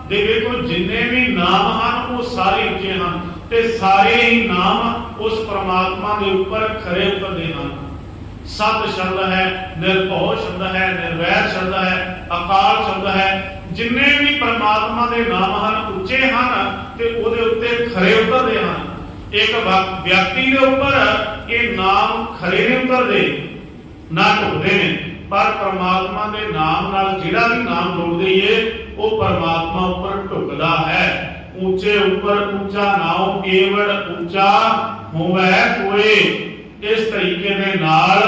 A: ਦੇ ਵੇਖੋ ਜਿੰਨੇ ਵੀ ਨਾਮ ਹਨ ਉਹ ਸਾਰੇ ਉੱਚੇ ਹਨ ਤੇ ਸਾਰੇ ਹੀ ਨਾਮ ਉਸ ਪਰਮਾਤਮਾ ਦੇ ਉੱਪਰ ਖਰੇ ਉਤਰਦੇ ਹਨ। ਸਤ ਸ਼ਬਦ ਹੈ, ਨਿਰਭਉ ਸ਼ਬਦ ਹੈ, ਨਿਰਵੈਰ ਸ਼ਬਦ ਹੈ, ਅਕਾਲ ਸ਼ਬਦ ਹੈ। ਜਿੰਨੇ ਵੀ ਪਰਮਾਤਮਾ ਦੇ ਨਾਮ ਹਨ ਉੱਚੇ ਹਨ ਤੇ ਉਹਦੇ ਉੱਤੇ ਖਰੇ ਉਤਰਦੇ ਹਨ। ਇੱਕ ਵਿਅਕਤੀ ਦੇ ਉੱਪਰ ਇਹ ਨਾਮ ਖਰੇ ਨਹੀਂ ਉਤਰਦੇ, ਨਾ ਢੁਕਦੇ ਨੇ, ਪਰ ਪਰਮਾਤਮਾ ਦੇ ਨਾਮ ਨਾਲ ਜਿਹੜਾ ਵੀ ਨਾਮ ਜੋੜ ਦਈਏ ਉਹ ਪਰਮਾਤਮਾ ਉੱਪਰ ਢੁਕਦਾ ਹੈ। ਉੱਚੇ ਉੱਪਰ ਉੱਚਾ ਨਾਉ, ਕੇਵੜ ਉੱਚਾ ਹੋਵੇ ਕੋਏ। ਇਸ ਤਰੀਕੇ ਦੇ ਨਾਲ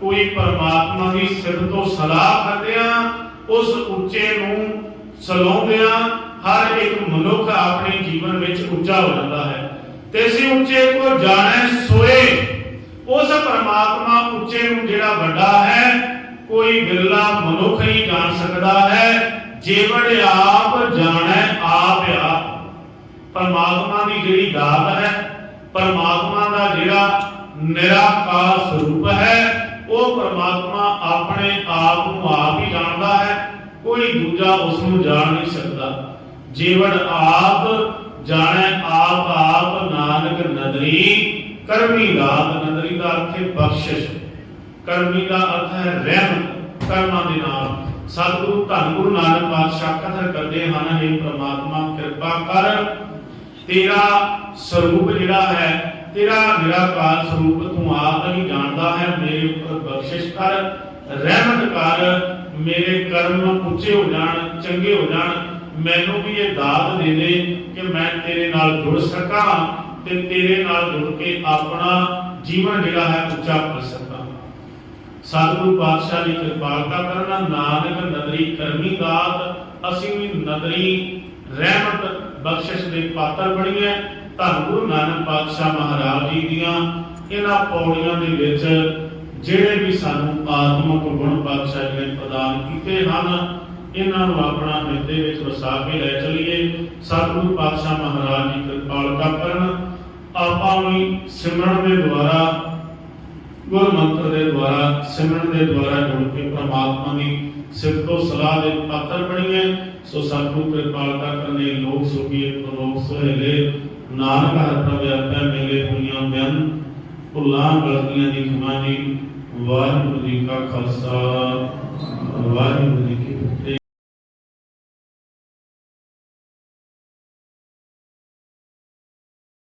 A: ਕੋਈ ਪਰਮਾਤਮਾ ਦੀ ਸਿਫਤ ਤੋਂ ਸਲਾਹ ਕਰਦਿਆਂ, ਉਸ ਉੱਚੇ ਨੂੰ ਸਲਾਉਂਦਿਆਂ ਹਰ ਇੱਕ ਮਨੁੱਖ ਆਪਣੇ ਜੀਵਨ ਵਿੱਚ ਉੱਚਾ ਹੋ ਜਾਂਦਾ ਹੈ। ਤੇ ਇਸੇ ਉੱਚੇ ਕੋ ਜਾਣੈ ਸੋਏ, ਉਸ ਪਰਮਾਤਮਾ ਉੱਚੇ ਨੂੰ ਜਿਹੜਾ ਵੱਡਾ ਹੈ ਕੋਈ ਬਿਰਲਾ ਮਨੁੱਖ ਹੀ ਜਾਣ ਸਕਦਾ ਹੈ। ਜੇਵੜ ਆਪ ਜਾਣੈ ਆਪ ਆਪ। ਪਰਮਾਤਮਾ ਦੀ ਜਿਹੜੀ ਦਾਤ ਹੈ, ਪਰਮਾਤਮਾ ਦਾ ਜਿਹੜਾ ਨਿਰਾਕਾਰ ਸਰੂਪ ਹੈ, ਉਹ ਪਰਮਾਤਮਾ ਆਪਣੇ ਆਪ ਨੂੰ ਆਪ ਹੀ ਜਾਣਦਾ ਹੈ, ਕੋਈ ਦੂਜਾ ਉਸ ਨੂੰ ਜਾਣ ਨਹੀਂ ਸਕਦਾ। ਜੇਵੜ ਆਪ ਜਾਣੈ ਆਪ ਆਪ, ਨਾਨਕ ਨਦਰੀ ਕਰਮੀ ਦਾਤ। ਨਦਰੀ ਦਾ ਅਰਥ ਹੈ ਬਖਸ਼ਿਸ਼, ਕਰਮੀ ਦਾ ਅਰਥ ਹੈ ਰਹਿਮਤ, ਕਰਮਾਂ ਦੇ ਨਾਲ। ਸਤਿਗੁਰੂ ਧੰਨ ਗੁਰੂ ਨਾਨਕ ਪਾਤਸ਼ਾਹ ਕਥਨ ਕਰਦੇ ਹਨ, ਇਹ ਪ੍ਰਮਾਤਮਾ ਕਿਰਪਾ ਕਰ, ਤੇਰਾ ਸਰੂਪ ਜਿਹੜਾ ਹੈ, ਤੇਰਾ ਨਿਰਾਕਾਰ ਸਰੂਪ ਤੂੰ ਆਪ ਹੀ ਜਾਣਦਾ ਹੈ। ਮੇਰੇ ਉੱਪਰ ਬਖਸ਼ਿਸ਼ ਕਰ, ਰਹਿਮਤ ਕਰ, ਮੇਰੇ ਕਰਮ ਉੱਚੇ ਹੋ ਜਾਣ, ਚੰਗੇ ਹੋ ਜਾਣ। ਮੈਨੂੰ ਵੀ ਇਹ ਦਾਤ ਦੇ ਦੇ ਕਿ ਮੈਂ ਤੇਰੇ ਨਾਲ ਜੁੜ ਸਕਾਂ ਤੇ ਤੇਰੇ ਨਾਲ ਜੁੜ ਕੇ ਆਪਣਾ ਜੀਵਨ ਜਿਹੜਾ ਹੈ ਉੱਚਾ ਕਰ ਸਕਾਂ। ਸਤਿਗੁਰੂ ਪਾਤਸ਼ਾਹ ਦੀ ਕਿਰਪਾਲਤਾ ਕਰਨਾ। ਨਾਨਕ ਨਦਰੀ ਕਰਮੀ ਦਾਤ, ਅਸੀਂ ਵੀ ਨਦਰੀ ਰਹਿਮਤ ਬਖਸ਼ਿਸ਼ ਦੇ ਪਾਤਰ ਬਣੀਏ। ਧੰਨ ਗੁਰੂ ਨਾਨਕ ਪਾਤਸ਼ਾਹ ਮਹਾਰਾਜ ਜੀ ਦੀਆਂ ਇਹਨਾਂ ਪੌੜੀਆਂ ਦੇ ਵਿੱਚ ਜਿਹੜੇ ਵੀ ਸਾਨੂੰ ਆਤਮਿਕ ਗੁਣ ਪਾਤਸ਼ਾਹ ਜੀ ਨੇ ਪ੍ਰਦਾਨ ਕੀਤੇ ਹਨ, ਇਹਨਾਂ ਨੂੰ ਆਪਣਾ ਹਿਰਦੇ ਵਿੱਚ ਵਸਾ ਕੇ ਲੈ ਚਲੀਏ। ਸਤਿਗੁਰੂ ਪਾਤਸ਼ਾਹ ਮਹਾਰਾਜ ਜੀ ਕਿਰਪਾਲਤਾ ਕਰਨ, ਆਪਾਂ ਵੀ ਸਿਮਰਨ ਦੇ ਦੁਆਰਾ, ਗੁਰ ਮੰਤਰ ਦੇ ਦੁਆਰਾ, ਸਿਮਰਨ ਦੇ ਦੁਆਰਾ ਜੁੜ ਕੇ ਪ੍ਰਮਾਤਮਾ ਦੀ ਸਿਫਤੋ ਸਲਾਹ ਦੇ ਪਾਤਰ ਬਣੀਏ। ਸੋ ਸਤਿਗੁਰੂ ਕਿਰਪਾਲਤਾ ਕਰਨੇ, ਲੋਕ ਸੁਖੀਏ ਲੋਕ ਸੁਹੇਲੇ, ਨਾਨਕ ਹਰਿ ਪ੍ਰਭ ਆਪੈ ਮਿਲੇ ਹੋਈਆਂ ਬਿਆਨ, ਭੁੱਲਾਂ ਗਲਤੀਆਂ ਦੀ ਖਿਮਾ ਜੀ। ਵਾਹਿਗੁਰੂ ਜੀ ਕਾ ਖਾਲਸਾ, ਵਾਹਿਗੁਰੂ ਜੀ ਕੀ ਫਤਿਹ।